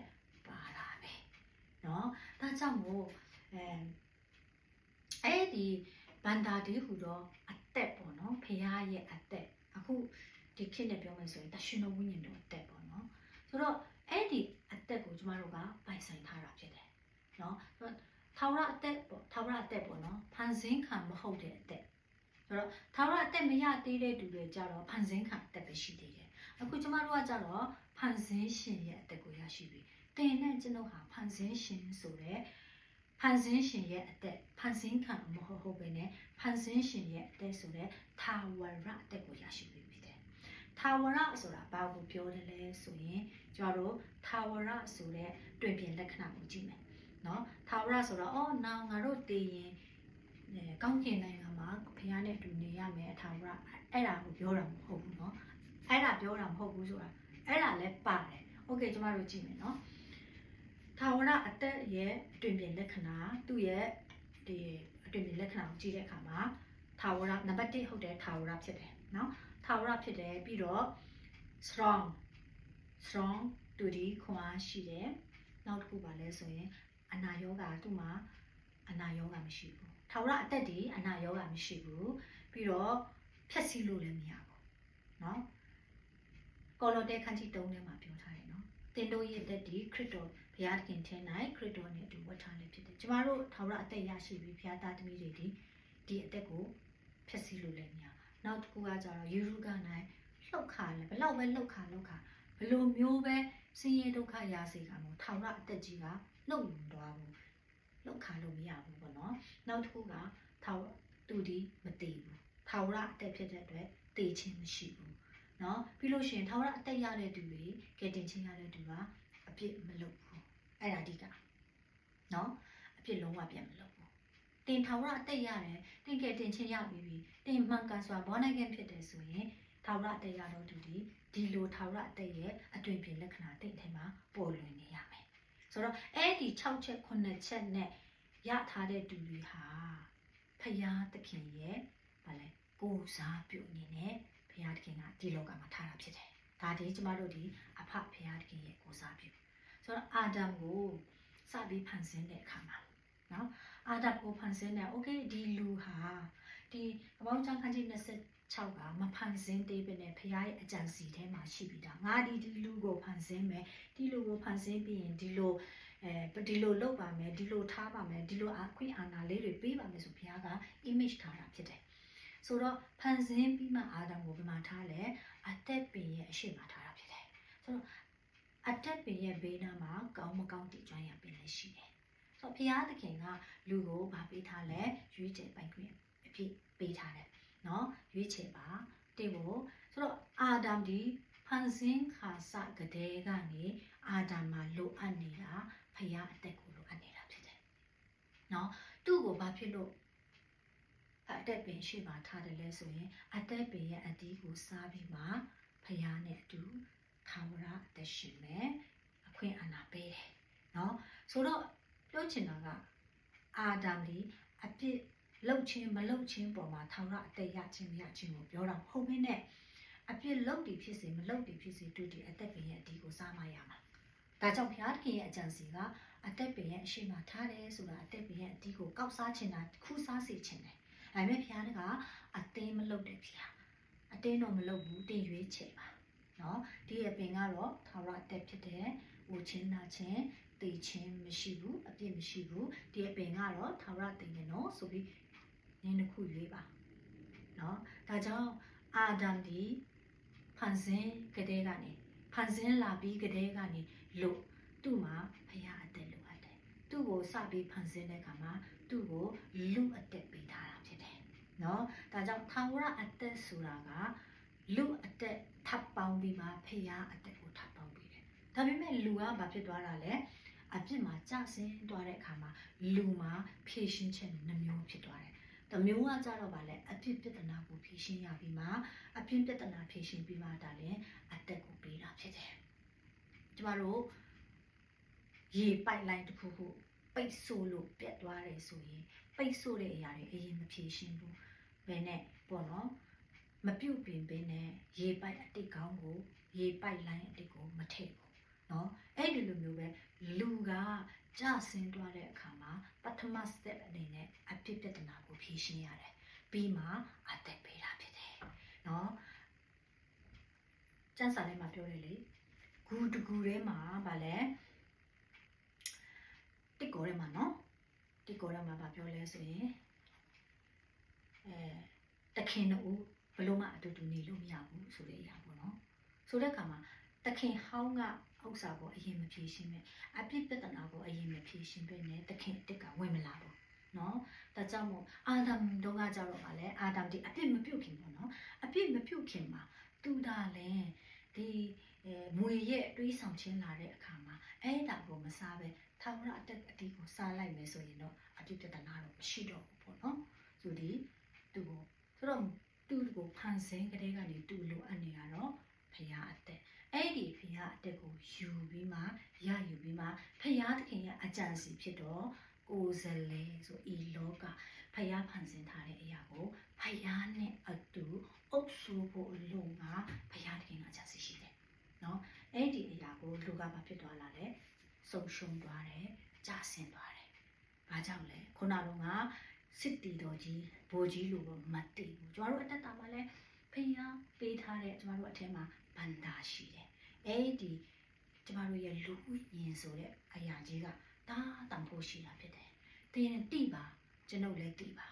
ပါတာပဲနော်ဒါကြောင့်မို့အဲ့ဒီဘန္တာဒီဟူတော့အသက်ပေါ့နော်ဖရားရဲ့အသက်အခုဒီခေတ်နဲ့ပြောမယ်ဆိုရင်တရှင်တော်ဝိညာဉ်တော်အသက်ပေါ့နော်ဆိုတော့အဲ့ဒီအသက်ကိုကျမတို့ကပိုင်ဆိုင်ထားတာဖြစ်တယ်နော်ထာဝရအသက်ပေါ့ထာဝရအသက်ပေါ့နော်ဖန်ဆင်းခံမဟုတ်တဲ့အသက်ဆိုတော့ထာဝရအသက်မရသေးတဲ့သူတွေကြတော့ဖန်ဆင်းခံအသက်ပဲရှိသေးတယ်အခုကျမတို့ကကြတော့ဖန်ဆင်းရှင်ရဲ့အသက်ကိုရရှိပြီတင်နဲ့ကျွန်တော်ဟာဖန်ဆင်းရှင်ဆိုတဲ့ဖန်ဆင်းရှင်ရဲ့အသက်ဖန်ဆင်းခံမဟုတ်ဘဲနဲ့ဖန်ဆင်းရှင်ရဲ့အသက်ဆိုတဲ့ထာဝရအသက်ကိုရရှိပြီဖြစ်တယ်ထာဝရဆိုတာဘာကိုပြောတယ်လဲဆိုရင်ကျမတို့ထာဝရဆိုတဲ့တွင်ပြင်လက္ခဏာကိုကြည့်မယ်နော်ထာဝရဆိုတော့အော်နောင်ငါတို့တည်ရင်ကောင်းကင်နိုင်ငံမှာဘုရားနဲ့အတူနေရမယ်ထာဝရအဲ့ဒါကိုပြောတာမဟုတ်ဘူးเนาะအဲ့ဒါပြောတာမဟုတ်ဘူးဆိုတာအဲ့ဒါလည်းပါတယ်โอเคကျမတို့ကြည့်မယ်เนาะထာဝရအသက်ရဲ့အတွင်ပြင်လက္ခဏာသူ့ရဲ့ဒီအတွင်ပြင်လက္ခဏာကိုကြည့်တဲ့အခါမှာထာဝရနံပါတ်1ဟုတ်တယ်ထာဝရဖြစ်တယ်เนาะထာဝရဖြစ်တယ်ပြီးတော့ strong တူဒီခွန်အားရှိတယ်နောက်တစ်ခုပါလဲဆိုရင်အနာရောဂါသူ့မှာအနာရောဂါမရှိဘူးထာဝရအသက်ဒီအနာရောဂါမရှိဘူးပြီးတော့ဖြတ်စည်းလို့လည်းမရဘူးเนาะကောလောသဲခန်းကြီး3ထဲမှာပြောထားတယ်เนาะတင်တို့ရဲ့အသက်ဒီခရစ်တော်ဘုရားသခင်ထင်နိုင်ခရစ်တော်နဲ့အတူဝတ်ထားလည်းဖြစ်တယ်ကျမတို့ထာဝရအသက်ရရှိပြီးဘုရားသားသမီးတွေဒီအသက်ကိုဖြတ်စည်းလို့လည်းမရနောက်တစ်ခုကကြတော့ယူရုကနိုင်လှုပ်ခါလည်းဘလောက်ပဲလှုပ်ခါဘလိုမျိုးပဲဆင်းရဲဒုက္ခရာစေကမို့ထာဝရအသက်ကြီးကနှုတ်ယူသွားဘူးလှုပ်ခါလို့မရဘူးပေါ့နော်နောက်တစ်ခုကသူဒီမတည်ဘူးထာဝရအသက်ဖြစ်တဲ့အတွက်တည်ခြင်းမရှိဘူးเนาะပြီးလို့ရှိရင်ထာဝရအသက်ရတဲ့သူတွေကဲတင်ခြင်းရတဲ့သူကအပြစ်မလုပ်ဘူးအဲ့ဒါအဓိကเนาะအပြစ်လုံးဝပြန်မလုပ်ဘူးတင်ထာဝရအသက်ရတယ်တင်ကဲတင်ခြင်းရပြီးတင်မှန်ကန်စွာဘောနိုင်ငံဖြစ်တယ်ဆိုရင်ထာဝရအသက်ရတော့သူဒီလိုထာဝရအသက်ရဲ့အတွင်ပြင်လက္ခဏာတိတ်ထဲမှာပေါ်လွင်နေရမယ်ဆိုတော့အဲ့ဒီ6ချက်9ချက်နဲ့ရထားတဲ့သူတွေဟာဖယားသခင်ရဲ့ဗာလဲကိုစားပြုအနေနဲ့ဖယားသခင်ကဒီလောကမှာထားတာဖြစ်တယ်ဒါဒီကျမတို့ဒီအဖဖယားသခင်ရဲ့ကိုစားပြုဆိုတော့အာဒမ်ကိုစပြီးဖန်ဆင်းတဲ့အခါမှာနော်အာဒမ်ကိုဖန်ဆင်းတဲ့โอเคဒီလူဟာဒီအပေါင်းချမ်းခန်းကြီး26ကမဖန်ဆင်းသေးပဲနဲ့ဖယားရဲ့အကြံစီထဲမှာရှိပြီးသားငါဒီလူကိုဖန်ဆင်းမယ်ဒီလူကိုဖန်ဆင်းပြီးရင်ဒီလိုလုပ်ပါမယ်ဒီလိုထားပါမယ်ဒီလိုအခွင့်အာဏာလေးတွေပေးပါမယ်ဆိုဘုရားက image ထားတာဖြစ်တယ် ဆိုတော့ဖန်ဆင်းပြီးမှအာဒမ်ကိုဘယ်မှာထားလဲအသက်ပင်ရဲ့အရှိမှာထားတာဖြစ်တယ်ဆိုတော့အသက်ပင်ရဲ့ဘေးနားမှာကောင်းမကောင်းတည်ကျွမ်းရပင်လည်းရှိတယ်ဆိုတော့ဘုရားသခင်ကလူကိုဗာပေးထားလဲရွေးချယ်ပိုင်ခွင့်အဖြစ်ပေးထားတယ်နော်ရွေးချယ်ပါတဲ့ကိုဆိုတော့အာဒမ်ဒီဖန်ဆင်းခါစကတဲ့ကနေအာဒမ်မှာလိုအပ်နေတာဘုရားအသက်ကိုလိုအပ်နေတာဖြစ်တယ်နော်သူ့ကိုဘာဖြစ်လို့အသက်ပင်ရှိမှထားတယ်လဲဆိုရင်အသက်ပင်ရဲ့အတီးကိုစားပြီးမှဖယားနဲ့အတူထာဝရအသက်ရှင်မယ်အခွင့်အာဏာပေးတယ်နော်ဆိုတော့ပြောချင်တာကအာဒမ်ဒီအပြစ်လှုပ်ခြင်းမလှုပ်ခြင်းပေါ်မှာထာဝရအသက်ရခြင်းမရခြင်းကိုပြောတာမဟုတ်ဘဲနဲ့အပြစ်လှုပ်တည်ဖြစ်စေမလှုပ်တည်ဖြစ်စေတူတည်အသက်ပင်ရဲ့အတီးကိုစားမှရမှာဒါကြောင့်ဘုရားသခင်ရဲ့အကြံစီကအသက်ပင်ရဲ့အရှိမထားတယ်ဆိုတာအသက်ပင်ရဲ့အတီးကိုကောက်စားခြင်းတာခူးစားစေခြင်းတယ်ဒါပေမဲ့ဘုရားကအတင်းမလုပ်တဲ့ဘုရားအတင်းတော့မလုပ်ဘူးတင်ရွေးချယ်ပါနော်ဒီအပင်ကတော့ထာဝရအသက်ဖြစ်တဲ့ဝှချင်းနာချင်းတည်ချင်းမရှိဘူးအပြစ်မရှိဘူးဒီအပင်ကတော့ထာဝရတည်နေနော်ဆိုပြီးနင်းတစ်ခုရွေးပါနော်ဒါကြောင့်အာဒမ်ဒီဖန်ဆင်းကတဲ့ကနေဖန်ဆင်းလာပြီးကတဲ့ကနေလို့သူ့မှာဘုရားအသက်လိုအပ်တယ်သူ့ကိုစပြီးဖန်ဆင်းတဲ့အခါမှာသူ့ကိုလူအသက်ပေးထားတာဖြစ်တယ်နော်ဒါကြောင့်ထာဝရအသက်ဆိုတာကလူအသက်ထပ်ပေါင်းပြီးမှဖရာအသက်ကိုထပ်ပေါင်းပြီးတယ်ဒါပေမဲ့လူကဘာဖြစ်သွားတာလဲအပြစ်မှာကြဆင်းသွားတဲ့အခါမှာလူမှာဖြည့်ရှင်းချက်နှမျိုးဖြစ်သွားတယ်တမျိုးကကြတော့ဗာလဲအပြစ်ပြဿနာကိုဖြည့်ရှင်းရပြီးမှအပြစ်ပြဿနာဖြည့်ရှင်းပြီးမှဒါလည်းအသက်ကိုပေးတာဖြစ်တယ်ကျမတို့ရေပိုက်လိုင်းတစ်ခုခုပိတ်ဆို့လို့ပြတ်သွားတယ်ဆိုရင်ပိတ်ဆို့တဲ့အရာတွေအရင်မဖြေရှင်းဘူးဘယ်နဲ့ပေါ့နော်မပြုတ်ပင်ပင်နဲ့ရေပိုက်အတိတ်ကောင်းကိုရေပိုက်လိုင်းအတိတ်ကိုမထည့်ဘူးနော်အဲ့ဒီလိုမျိုးပဲလူကကြဆင်းသွားတဲ့အခါမှာပထမ step အနေနဲ့အဖြစ်ပြဿနာကိုဖြေရှင်းရတယ်ပြီးမှအသက်ပေးတာဖြစ်တယ်နော်ကျမ်းစာထဲမှာပြောတယ်လေဂူတကူထဲမှာဗာလဲတစ်ကောထဲမှာနော်တစ်ကောထဲမှာဗာပြောလဲဆိုရင်တခင်တို့ဘလို့မှအတူတူနေလို့မရဘူးဆိုတဲ့အရာပေါ့နော်ဆိုတဲ့အခါမှာတခင်ဟောင်းကဥစ္စာကိုအရင်မဖြေရှင်းပဲအပြစ်ပြဿနာကိုအရင်မဖြေရှင်းပဲနဲ့တခင်တစ်ကဝင်မလာဘူးနော်ဒါကြောင့်မို့အာဒမ်တို့ကကြတော့ဗာလဲအာဒမ်ဒီအပြစ်မပြုတ်ခင်ပေါ့နော်အပြစ်မပြုတ်ခင်မှာသူဒါလဲဒီမွေရဲ့တွေးဆောင်ခြင်းလာတဲ့အခါမှာအဲ့ဒါကိုမစားပဲထာဝရအတက်အတီးကိုစားလိုက်မယ်ဆိုရင်တော့အပြစ်ပြဿနာတော့မရှိတော့ဘူးပေါ့နော်ဆိုဒီသူကိုဆိုတော့သူကိုဖန်ဆင်းကလေးကနေသူ့လိုအပ်နေရတော့ဖရာအသက်အဲ့ဒီဖရာအသက်ကိုယူပြီးမှရယူပြီးမှဖရာသခင်ရဲ့အကြံစီဖြစ်တော့ကိုယ်စလဲဆိုဤလောကဖရာဖန်ဆင်းထားတဲ့အရာကိုဖရာနဲ့အတူအုပ်စိုးဖို့အလို့ငါဖရာသခင်ကအကြံစီရှိတယ်နော်အဲ့ဒီအရာကိုလူကဘာဖြစ်သွားလာလဲဆုံးရှုံးသွားတယ်ကြာဆင်းသွားတယ်ဘာကြောင့်လဲခုနကတော့စစ်တီတော်ကြီးဘိုးကြီးလိုတော့မတည်ဘူးကျမတို့အတက်တာမှာလဲဖယားပေးထားတဲ့ကျမတို့အထက်မှာဗန္တာရှိတယ်အဲ့ဒီကျမတို့ရဲ့လူရင်ဆိုတဲ့အရာကြီးကတားတန်ဖို့ရှိတာဖြစ်တယ်တင်းရင်တိပါကျွန်ုပ်လည်းတိပါ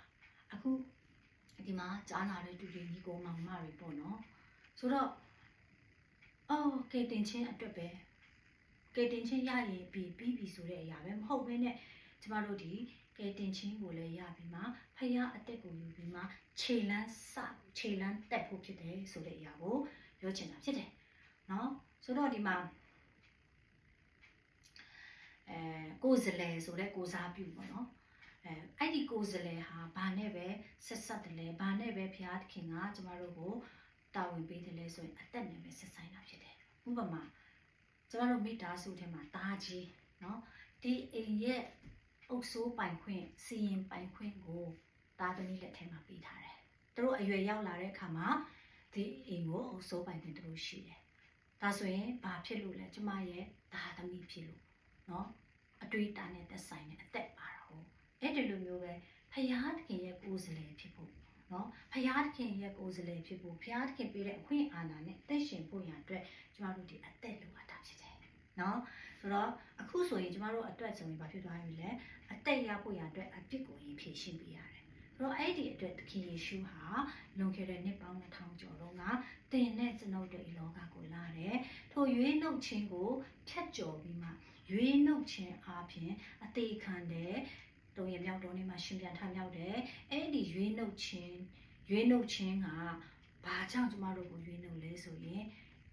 အခုဒီမှာကြားနာတဲ့တူတွေညီကိုမောင်မတွေပေါ့နော်ဆိုတော့ကဲတင်ချင်းအတွက်ပဲကဲတင်ချင်းရရင်ပြီးဆိုတဲ့အရာပဲမဟုတ်ဘဲနဲ့ကျမတို့ဒီကဲတင်ချင်းကိုလည်းရပြီးမှဖယားအသက်ကိုယူပြီးမှခြေလန်းတက်ဖို့ဖြစ်တယ်ဆိုတဲ့အရာကိုပြောချင်တာဖြစ်တယ်နော်ဆိုတော့ဒီမှာကိုယ်စလဲဆိုတဲ့ကိုစားပြုပေါ့နော်အဲ့ဒီကိုယ်စလဲဟာဘာနဲ့ပဲဆက်ဆက်တယ်လဲဘာနဲ့ပဲဘုရားသခင်ကကျမတို့ကိုတာဝန်ပေးတယ်လဲဆိုရင်အသက်နဲ့ပဲဆက်ဆိုင်တာဖြစ်တယ်ဥပမာကျမတို့မိသားစုထဲမှာတားကြီးနော်ဒီအိမ်ရဲ့အုပ်စိုးပိုင်ခွင့်စီရင်ပိုင်ခွင့်ကိုတားသမီးလက်ထဲမှာပေးထားတယ်သူတို့အရွယ်ရောက်လာတဲ့အခါမှာဒီအိမ်ကိုအုပ်စိုးပိုင်ခွင့်သူတို့ရှိတယ်ဒါဆိုရင်ဘာဖြစ်လို့လဲကျမရဲ့တားသမီးဖြစ်လို့နော်အတွေ့အတာနဲ့သက်ဆိုင်တဲ့အသက်ပါတော့အဲ့ဒီလိုမျိုးပဲဖယားသခင်ရဲ့ကိုယ်စလဲဖြစ်ဖို့နော်ဖယားသခင်ရဲ့ကိုယ်စလဲဖြစ်ဖို့ဖယားသခင်ပေးတဲ့အခွင့်အာဏာနဲ့အသက်ရှင်ဖို့ရန်အတွက်ကျမတို့ဒီအသက်လိုအပ်တာဖြစ်တယ်နော်ဆိုတော့အခုဆိုရင်ကျမတို့အတွက်ဆိုရင်ဘာဖြစ်သွားပြီလဲအသက်ရဖို့ရန်အတွက်အပြစ်ကိုရင်ဖြည့်ရှင်းပေးရတယ်ဆို တော့အဲ့ဒီအတွက်သခင်ယေရှုဟာလွန်ခဲ့တဲ့နှစ်ပေါင်း2000ကျော်တော့ကတင်နဲ့ကျွန်ုပ်တို့ဤလောကကိုလာတယ်ထိုရွေးနှုတ်ခြင်းကိုဖြတ်ကျော်ပြီးမှရွေးနှုတ်ခြင်းအပြင်အသေးခံတယ်တုံရမြောက်တော်နေမှာရှင်ပြန်ထမြောက်တယ်အဲ့ဒီရွေးနှုတ်ခြင်းကဘာကြောင့်ကျမတို့ကိုရွေးနှုတ်လဲဆိုရင်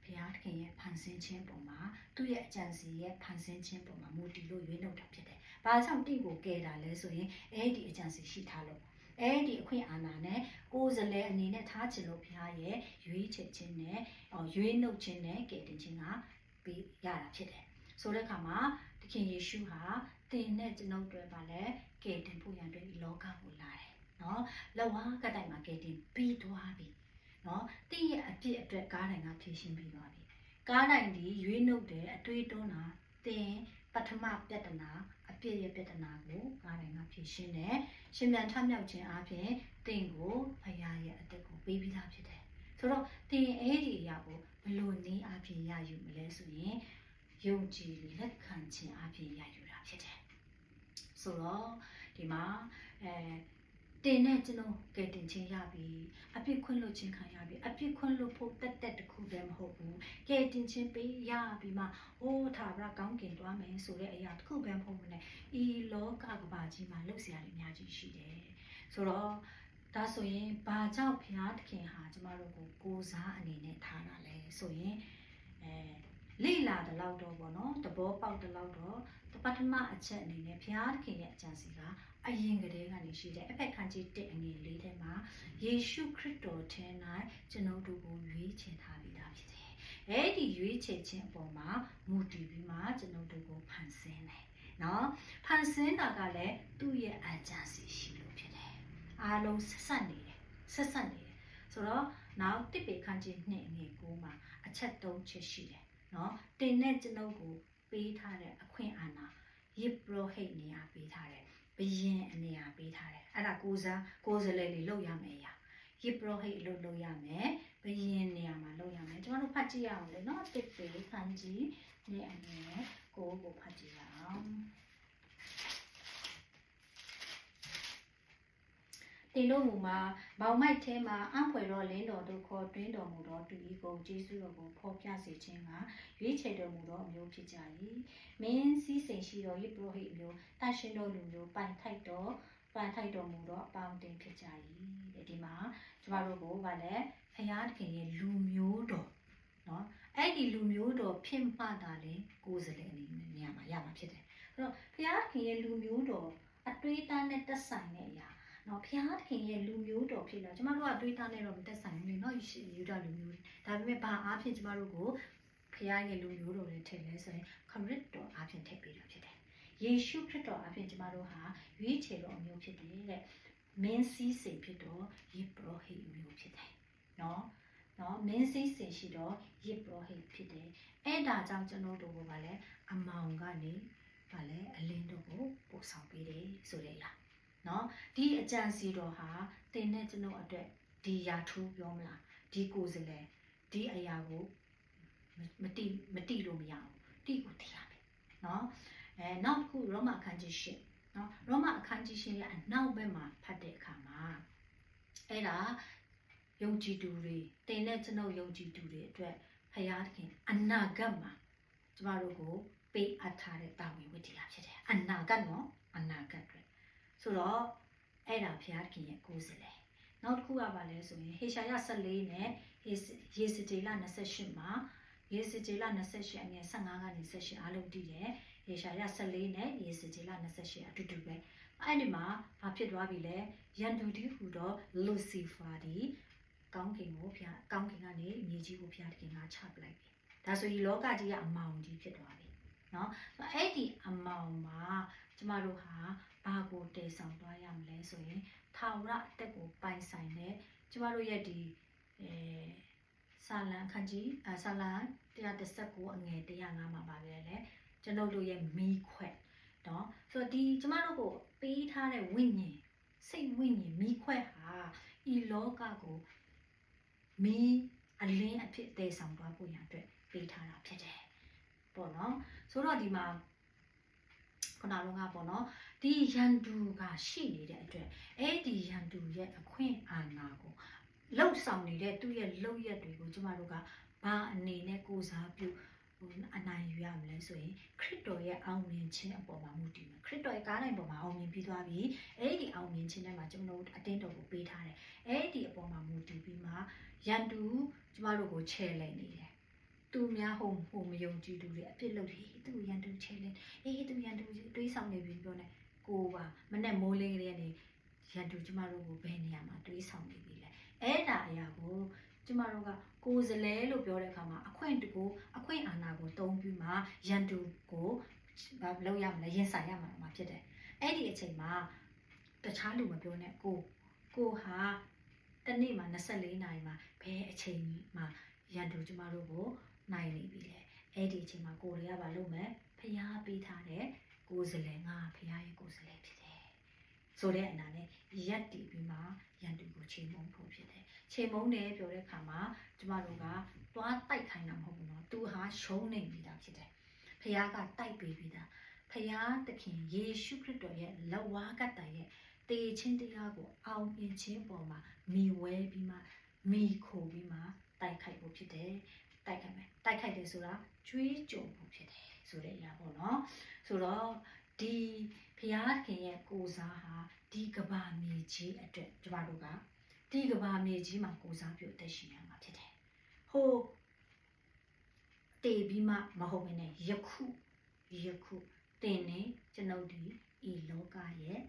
ဘုရားသခင်ရဲ့ဖန်ဆင်းခြင်းပုံမှာသူ့ရဲ့အကြံစီရဲ့ဖန်ဆင်းခြင်းပုံမှာမူတည်လို့ရွေးနှုတ်တာဖြစ်တယ်။ဘာကြောင့်တိကိုကဲတာလဲဆိုရင်အဲ့ဒီအကြံစီရှိထားလို့အဲ့ဒီအခွင့်အာဏာနဲ့ကိုယ်စလဲအနေနဲ့ထားချင်လို့ဘုရားရဲ့ရွေးချယ်ခြင်းနဲ့ရွေးနှုတ်ခြင်းနဲ့ကဲတင်ခြင်းကပေးရတာဖြစ်တယ်။ဆိုတဲ့အခါမှာသခင်ယေရှုဟာတင်နဲ့ကျွန်ုပ်တွေပါလဲကဲတင်ဖို့ရန်အတွက်ဒီလောကကိုလာတယ်။နော်လက်ဝါးကတိုင်မှာကဲတင်ပြီးသွားပြီ။နော်တင့်ရဲ့အပြစ်အတွက်ကားတိုင်ကဖြည့်ရှင်းပြီးသွားပြီ။ကားတိုင်ဒီရွေးနှုတ်တဲ့အတွေးတွန်းတာတင်ပထမပြဿနာအပြစ်ရဲ့ပြဿနာကိုကားတိုင်ကဖြည့်ရှင်းတယ်ရှင်ပြန်ထမြောက်ခြင်းအပြင်တင်ကိုဖခင်ရဲ့အသက်ကိုပေးပြီးသားဖြစ်တယ်ဆိုတော့တင်အဲ့ဒီအရာကိုဘလို့နည်းအပြင်ရယူမလဲဆိုရင်ယုံကြည်လက်ခံခြင်းအပြင်ရယူတာဖြစ်တယ်ဆိုတော့ဒီမှာတင်နဲ့ကျွန်တော်ကဲတင်ချင်းရပြီအပြစ်ခွင့်လို့ခြင်းခံရပြီအပြစ်ခွင့်လို့ဖို့တက်တခုတည်းမဟုတ်ဘူးကဲတင်ချင်းပေးရပြီမှအိုးထာဝရကောင်းကင်သွားမယ်ဆိုတဲ့အရာတစ်ခုပဲမဟုတ်ဘူးနဲ့ဤလောကကဘာကြီးမှာလှုပ်ရှားရည်အများကြီးရှိတယ်ဆိုတော့ဒါဆိုရင်ဘာကြောင့်ဘုရားသခင်ဟာကျမတို့ကိုကိုးစားအနေနဲ့ထားတာလဲဆိုရင်လိလာတလောက်တော့ပေါ့နော်သဘောပေါက်တလောက်တော့ပထမအချက်အနေနဲ့ဘုရားသခင်ရဲ့အကြံစီကအရင်ကတည်းကနေရှိတယ်အဖက်ခန်းကြီး1အငယ်4ထဲမှာယေရှုခရစ်တော်ထင်၌ကျွန်ုပ်တို့ကိုရွေးချယ်ထားပြီးသားဖြစ်တယ်။အဲဒီရွေးချယ်ခြင်းအပေါ်မှာမူတည်ပြီးမှကျွန်ုပ်တို့ကိုဖန်ဆင်းတယ်။နော်ဖန်ဆင်းတာကလည်းသူ့ရဲ့အကြံစီရှိလို့ဖြစ်တယ်။အားလုံးဆက်ဆက်နေတယ်ဆိုတော့နောက်တစ်ပေခန်းကြီး2အငယ်9မှာအချက်3ချက်ရှိတယ်။နော်တင်နဲ့ကျွန်ုပ်ကိုပေးထားတဲ့အခွင့်အာဏာယေဘရဟိတ်နေရာပေးထားတယ်ဘယင်အနေရာပေးထားတယ်အဲ့ဒါကိုစလဲလေးလုပ်ရမယ်ရာယေဘရဟိတ်လုပ်ရမယ်ဘယင်နေရာမှာလုပ်ရမယ်ကျွန်တော်တို့ဖတ်ကြည့်ရအောင်လေနော်တစ်ပေခန်းကြီးနေအနေနဲ့ကိုဖတ်ကြည့်ရအောင်တင်တို့မူမှာမောင်မိုက်ထဲမှာအံ့ဖွယ်တော့လင်းတော်တို့ခေါ်တွင်းတော်မူတော့တူဤကုန်ကျေးဇူးတော်ကိုဖော်ပြစေခြင်းကရွေးချယ်တော်မူသောအမျိုးဖြစ်ကြ၏မင်းစည်းစိမ်ရှိသောယေဘရဟိတ်အမျိုးတန်ရှင်တော်လူမျိုးပိုင်ထိုက်တော်မူသောအပေါင်းအသင်းဖြစ်ကြ၏တဲ့ဒီမှာကျမတို့ကိုဗာလဲဖခင်သခင်ရဲ့လူမျိုးတော်နော်အဲ့ဒီလူမျိုးတော်ဖြစ်မှသာလေကိုယ်စလဲအနေနဲ့နေရာမှာရမှာဖြစ်တယ်အဲ့တော့ဖခင်သခင်ရဲ့လူမျိုးတော်အတွေးတန်းနဲ့တက်ဆိုင်တဲ့အရာနော်ဖျားသခင်ရဲ့လူမျိုးတော်ဖြစ်လာကျမတို့ကတွေးသားနဲ့တော့မသက်ဆိုင်ဘူးနော်ယူဒလူမျိုးဒါပေမဲ့ဘာအားဖြင့်ကျမတို့ကိုဖျားရဲ့လူမျိုးတော်တွေထည့်လဲဆိုရင်ခရစ်တော်အားဖြင့်ထည့်ပေးတာဖြစ်တယ်ယေရှုခရစ်တော်အားဖြင့်ကျမတို့ဟာရွေးချယ်တော်အမျိုးဖြစ်တယ်တဲ့မင်းစည်းစိမ်ဖြစ်တော်ယေဘရဟိတ်အမျိုးဖြစ်တယ်နော်မင်းစည်းစိမ်ရှိတော်ယေဘရဟိတ်ဖြစ်တယ်အဲ့ဒါကြောင့်ကျွန်တော်တို့ကလည်းအမောင်ကနေဗာလဲအလင်းတို့ကိုပို့ဆောင်ပေးတယ်ဆိုတဲ့အရာနော်ဒီအကြံစီတော်ဟာတင်နဲ့ကျွန်တော်အတွက်ဒီရာထူးပြောမလားဒီကိုယ်စလဲဒီအရာကိုမတိလို့မရဘူးတိကိုသိရမယ်နော်နောက်တစ်ခုရောမအခန်းကြီး8နော်ရောမအခန်းကြီး8ရဲ့အနောက်ဘက်မှာဖတ်တဲ့အခါမှာအဲ့ဒါယုံကြည်သူတွေတင်နဲ့ကျွန်တော်ယုံကြည်သူတွေအတွက်ဖခင်သခင်အနာဂတ်မှာကျမတို့ကိုပေးအပ်ထားတဲ့တာဝန်ဝတ္တရားဖြစ်တယ်အနာဂတ်နော်အနာဂတ်တွေဆိုတော့အဲ့ဒါဘုရားသခင်ရဲ့ကိုယ်စလဲနောက်တစ်ခုကပါလဲဆိုရင်ဟေရှာယ14နဲ့ယေစကြည်လ28မှာယေစကြည်လ28အငယ်15ကနေ18အားလုံးတည်တယ်ဟေရှာယ14နဲ့ယေစကြည်လ28အတူတူပဲအဲ့ဒီမှာဘာဖြစ်သွားပြီလဲရန်သူတီဟူသောလူစီဖာဒီကောင်းကင်ကနေမြေကြီးကိုဘုရားသခင်ကချပလိုက်ပြီဒါဆိုဒီလောကကြီးကအမောင်ကြီးဖြစ်သွားပြီနော်အဲ့ဒီအမောင်မှာကျမတို့ဟာဘာကိုတည်ဆောင်သွားရမလဲဆိုရင်ထာဝရအသက်ကိုပိုင်ဆိုင်တဲ့ကျမတို့ရဲ့ဒီစာလံခန်းကြီးစာလံ119အငယ်105မှာပါပဲလေကျွန်တော်တို့ရဲ့မီးခွက်နော်ဆိုတော့ဒီကျမတို့ကိုပေးထားတဲ့ဝိညာဉ်စိတ်ဝိညာဉ်မီးခွက်ဟာဤလောကကိုမီးအလင်းအဖြစ်တည်ဆောင်သွားဖို့ရန်အတွက်ပေးထားတာဖြစ်တယ်ပေါ့နော်ဆိုတော့ဒီမှာခုနကပေါ့နော် ဒီရန်သူကရှိနေတဲ့အတွက်အဲ့ဒီရန်သူရဲ့အခွင့်အာဏာကိုလှုပ်ဆောင်နေတဲ့သူ့ရဲ့လှုပ်ရက်တွေကိုကျမတို့ကဘာအနေနဲ့ကိုစားပြုအနိုင်ယူရမလဲဆိုရင်ခရစ်တော်ရဲ့အောင်မြင်ခြင်းအပေါ်မှာမူတည်မယ်ခရစ်တော်ရဲ့ကားတိုင်းပေါ်မှာအောင်မြင်ပြီးသွားပြီအဲ့ဒီအောင်မြင်ခြင်းထဲမှာကျွန်တော်တို့အတင်းတော်ကိုပေးထားတယ်အဲ့ဒီအပေါ်မှာမူတည်ပြီးမှရန်သူကျမတို့ကိုချဲလဲနေတယ်သူများဟိုမယုံကြည်သူတွေအပြစ်လုပ်တယ်သူရန်သူချဲလဲသူရန်သူတွေးဆောင်နေပြီပြောနေကိုပါမနဲ့မိုးလင်းကလေးကနေရန်သူကျမတို့ကိုဘယ်နေရာမှာတွေးဆောင်နေပြီလဲအဲ့ဒါအရာကိုကျမတို့ကကိုယ်စလဲလို့ပြောတဲ့အခါမှာအခွင့်အာဏာကိုတုံးပြီးမှရန်သူကိုဘာလုပ်ရမလဲရင်ဆိုင်ရမှာဖြစ်တယ်အဲ့ဒီအချိန်မှာတခြားလူမပြောနဲ့ကိုဟာတနေ့မှာ24နာရီမှာဘယ်အချိန်မှာရန်သူကျမတို့ကိုနိုင်နေပြီလေအဲ့ဒီအချိန်မှာကိုတွေကဘာလုပ်မလဲဖျားပေးထားတဲ့ကိုယ်စလဲငါဖျားရဲ့ကိုယ်စလဲဖြစ်တယ်ဆိုတဲ့အနာနဲ့ရက်တည်ပြီးမှရန်သူကိုချိန်မုံဖို့ဖြစ်တယ်ချိန်မုံတယ်ပြောတဲ့အခါမှာကျမတို့ကတွားတိုက်ခိုင်းတာမဟုတ်ဘူးနော်သူဟာရှုံးနေပြီသားဖြစ်တယ်ဖျားကတိုက်ပေးပြီးသားဖျားသခင်ယေရှုခရစ်တော်ရဲ့လက်ဝါးကတိုင်ရဲ့တေချင်းတရားကိုအောင်မြင်ခြင်းပေါ်မှာမိဝဲပြီးမှမိခိုပြီးမှတိုက်ခိုက်ဖို့ဖြစ်တယ်တိုက်ခိုက်တယ်ဆိုတာကြွေးကြော်ဖို့ဖြစ်တယ်ဆိုတဲ့အရာပေါ့နော်ဆိုတော့ဒီဘုရားခင်ရဲ့ကိုးစားဟာဒီကဘာမြေကြီးအတွက်ကျမတို့ကဒီကဘာမြေကြီးမှာကိုးစားပြုအသက်ရှင်ရမှာဖြစ်တယ်ဟိုတည်ပြီးမှမဟုတ်ဘဲနဲ့ယခုတင်နေကျွန်ုပ်ဒီဤလောကရဲ့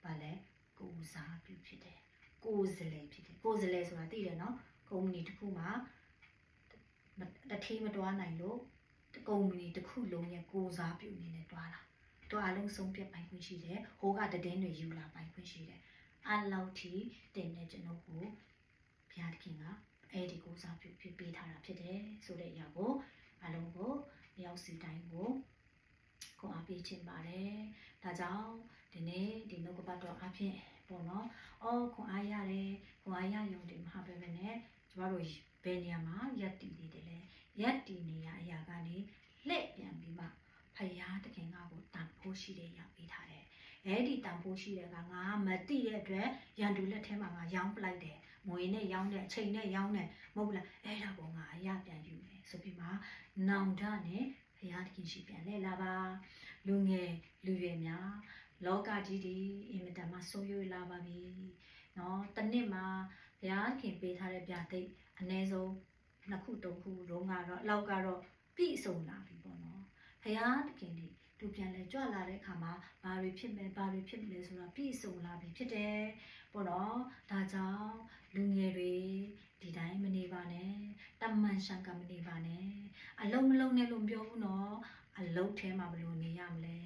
ဗာလဲကိုးစားပြုဖြစ်တယ်ကိုးစလဲဖြစ်တယ်ကိုးစလဲဆိုတာသိတယ်နော်ကုမ္ပဏီတစ်ခုမှာတထေးမတွားနိုင်လို့ကုမ္ပဏီတစ်ခုလုံးရဲ့ကိုးစားပြုနေနဲ့တွားတာတို့အလုံးဆုံးပြတ်ပိုင်ခွင့်ရှိတယ်ဟိုကတည်င်းတွေယူလာပိုင်ခွင့်ရှိတယ်အလောက်ထိတင်နေကျွန်ုပ်ကိုဘုရားသခင်ကအဲ့ဒီကိုးစားပြုဖြစ်ပေးထားတာဖြစ်တယ်ဆိုတဲ့အရာကိုအလုံးကိုရောက်စီတိုင်းကိုအားပေးခြင်းပါတယ်ဒါကြောင့်ဒီနေ့ဒီနှုတ်ကပတ်တော်အဖြစ်ပေါ့နော်ခွန်အားရတယ်ခွန်အားရယုံတယ်မဟာပဲနဲ့ကျမတို့ဘယ်နေရာမှာရက်တည်နေတယ်လဲရက်တည်နေရအရာကနေလှည့်ပြန်ပြီးမှဖယားတခင်ကကိုတန်ဖိုးရှိတဲ့ရောက်ပေးထားတယ်အဲ့ဒီတန်ဖိုးရှိတဲ့ကငါမတိတဲ့အတွက်ရန်သူလက်ထဲမှာငါရောင်းပလိုက်တယ်မွေနဲ့ရောင်းတဲ့အချိန်နဲ့ရောင်းတယ်မဟုတ်ဘူးလားအဲ့ဒါကိုငါအရာပြန်ယူမယ်ဆိုပြီးမှနောင်တနဲ့ဘုရားသခင်ရှိပြန်လဲလာပါလူငယ်လူရွယ်များလောကကြီးဒီအင်မတန်မှဆိုးရွားလာပါပြီเนาะတစ်နှစ်မှာဘုရားသခင်ပေးထားတဲ့ဗျာဒိတ်အနည်းဆုံး2ခု3ခုတော့လောက်ကတော့ပြည့်စုံလာပြီပေါ့နော်ဘုရားသခင်ဒီသူပြန်လဲကြွလာတဲ့အခါမှာဘာတွေဖြစ်မလဲဆိုတာပြည့်စုံလာပြီဖြစ်တယ်ပေါ့နော်ဒါကြောင့်လူငယ်တွေဒီတိုင်းမနေပါနဲ့တမန်ရှန်ကမနေပါနဲ့အလုံးမလုံးနဲ့လို့ပြောဘူးနော်အလုံးထဲမှာဘယ်လိုနေရမလဲ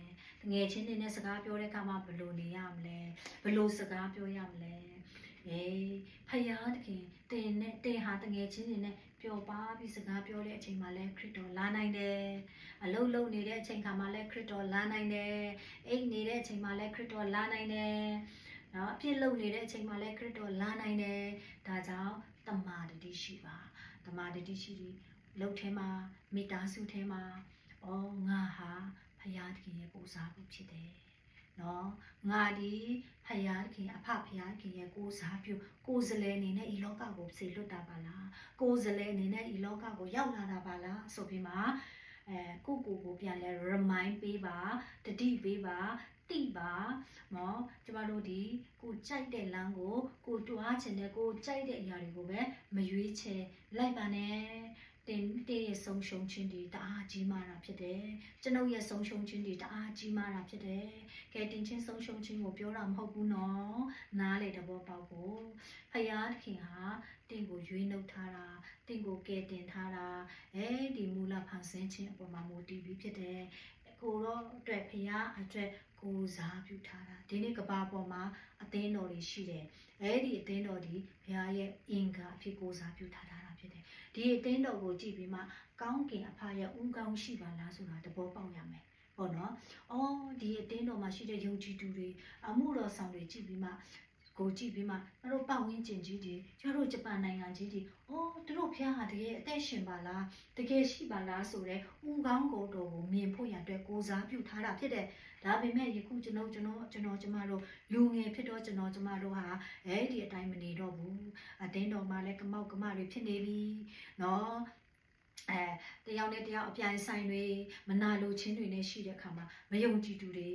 ငယ်ချင်းတွေနဲ့စကားပြောတဲ့အခါမှာဘယ်လိုနေရမလဲဘယ်လိုစကားပြောရမလဲဖယားတခင်တင်ဟာတငယ်ချင်းတွေနဲ့ပျော်ပါပြီးစကားပြောတဲ့အချိန်မှာလဲခရစ်တော်လာနိုင်တယ်အလုံးလုံးနေတဲ့အချိန်ခါမှာလဲခရစ်တော်လာနိုင်တယ်အိတ်နေတဲ့အချိန်မှာလဲခရစ်တော်လာနိုင်တယ်နော်အပြစ်လုပ်နေတဲ့အချိန်မှာလဲခရစ်တော်လာနိုင်တယ်ဒါကြောင့်တမာတတိရှိပါတမာတတိရှိပြီးလှုပ်ထဲမှာမိသားစုထဲမှာငါဟာဖယားသခင်ရဲ့ကိုးစားဖို့ဖြစ်တယ်နော်ငါဒီဖယားသခင်အဖဖယားသခင်ရဲ့ကိုးစားပြုကိုယ်စလဲအနေနဲ့ဤလောကကိုစေလွတ်တာပါလားကိုယ်စလဲအနေနဲ့ဤလောကကိုရောက်လာတာပါလားဆိုပြီးမှကိုပြန်လဲ remind ပေးပါတတိပေးပါတိပါနော်ကျမတို့ဒီကိုကြိုက်တဲ့လမ်းကိုတွားချင်တဲ့ကိုကြိုက်တဲ့အရာတွေကိုပဲမရွေးချယ်လိုက်ပါနဲ့တင်းရဲ့ဆုံးရှုံးခြင်းတွေတအားကြီးမားတာဖြစ်တယ်ကျွန်ုပ်ရဲ့ဆုံးရှုံးခြင်းတွေတအားကြီးမားတာဖြစ်တယ်ကဲတင်ချင်းဆုံးရှုံးခြင်းကိုပြောတာမဟုတ်ဘူးနော်နားလေတဘောပေါက်ကိုဖယားသခင်ဟာတင်းကိုရွေးနှုတ်ထားတာတင်းကိုကဲတင်ထားတာဒီမူလဖန်ဆင်းခြင်းအပေါ်မှာမူတည်ပြီးဖြစ်တယ်ကိုတော့အတွက်ဖယားအတွက်ကိုစားပြုထားတာဒီနေ့ကဘာပေါ်မှာအသင်းတော်တွေရှိတယ်ဒီအသင်းတော်ဒီဘုရားရဲ့အင်္ဂါအဖြစ်ကိုစားပြုထားတာဖြစ်တယ်ဒီအသင်းတော်ကိုကြည့်ပြီးမှကောင်းကင်အဖရဲ့ဥကောင်းရှိပါလားဆိုတာသဘောပေါက်ရမယ်ပေါ့နော်ဒီအသင်းတော်မှာရှိတဲ့ယုံကြည်သူတွေအမှုတော်ဆောင်တွေကြည့်ပြီးမှ ကိုကြည့်ပြီးမှတို့ပတ်ဝန်းကျင်ကြီးတွေကျတို့ဂျပန်နိုင်ငံကြီးတွေအော်တို့ဖျားဟာတကယ်အသက်ရှင်ပါလားတကယ်ရှိပါလားဆိုတဲ့ဦးကောင်းကိုတော်ကိုမြင်ဖို့ရန်အတွက်ကိုစားပြုထားတာဖြစ်တယ်ဒါပေမဲ့ယခုကျမတို့လူငယ်ဖြစ်တော့ကျမတို့ဟာဒီအတိုင်းမနေတော့ဘူးအတင်းတော်မှလည်းကမောက်ကမတွေဖြစ်နေပြီနော်တယောက်နဲ့တယောက်အပြိုင်ဆိုင်တွေမနာလိုချင်းတွေနဲ့ရှိတဲ့အခါမှာမယုံကြည်သူတွေ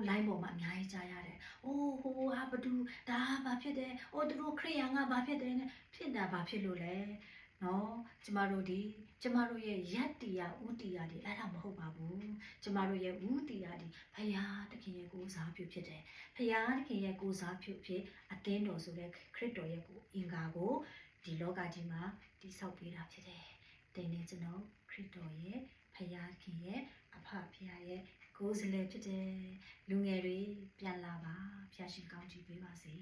လိုင်းပေါ်မှာအများကြီးကြားရတယ်။အိုးဟိုဟာဘသူဒါဘာဖြစ်တယ်။အိုးသူတို့ခရိယာကဘာဖြစ်တယ်နဲ့ဖြစ်တာဘာဖြစ်လို့လဲ။နော်ကျမတို့ရဲ့ယက်တီယာဦးတီယာဒီအဲ့ဒါမဟုတ်ပါဘူး။ကျမတို့ရဲ့ဦးတီယာဒီဖယားတခင်ရဲ့ကိုးစားပြုဖြစ်တယ်။ဖယားတခင်ရဲ့ကိုးစားပြုဖြစ်အသင်းတော်ဆိုတဲ့ခရစ်တော်ရဲ့ကိုအင်္ဂါကိုဒီလောကကြီးမှာတည်ဆောက်ပေးတာဖြစ်တယ်။တင်းနေကျွန်တော်ခရစ်တော်ရဲ့ဖယားခင်ရဲ့အဖဖယားရဲ့ကိုယ်စလဲဖြစ်တယ်လူငယ်တွေပြန်လာပါဖျားရှင်ကောင်းချီးပေးပါစေ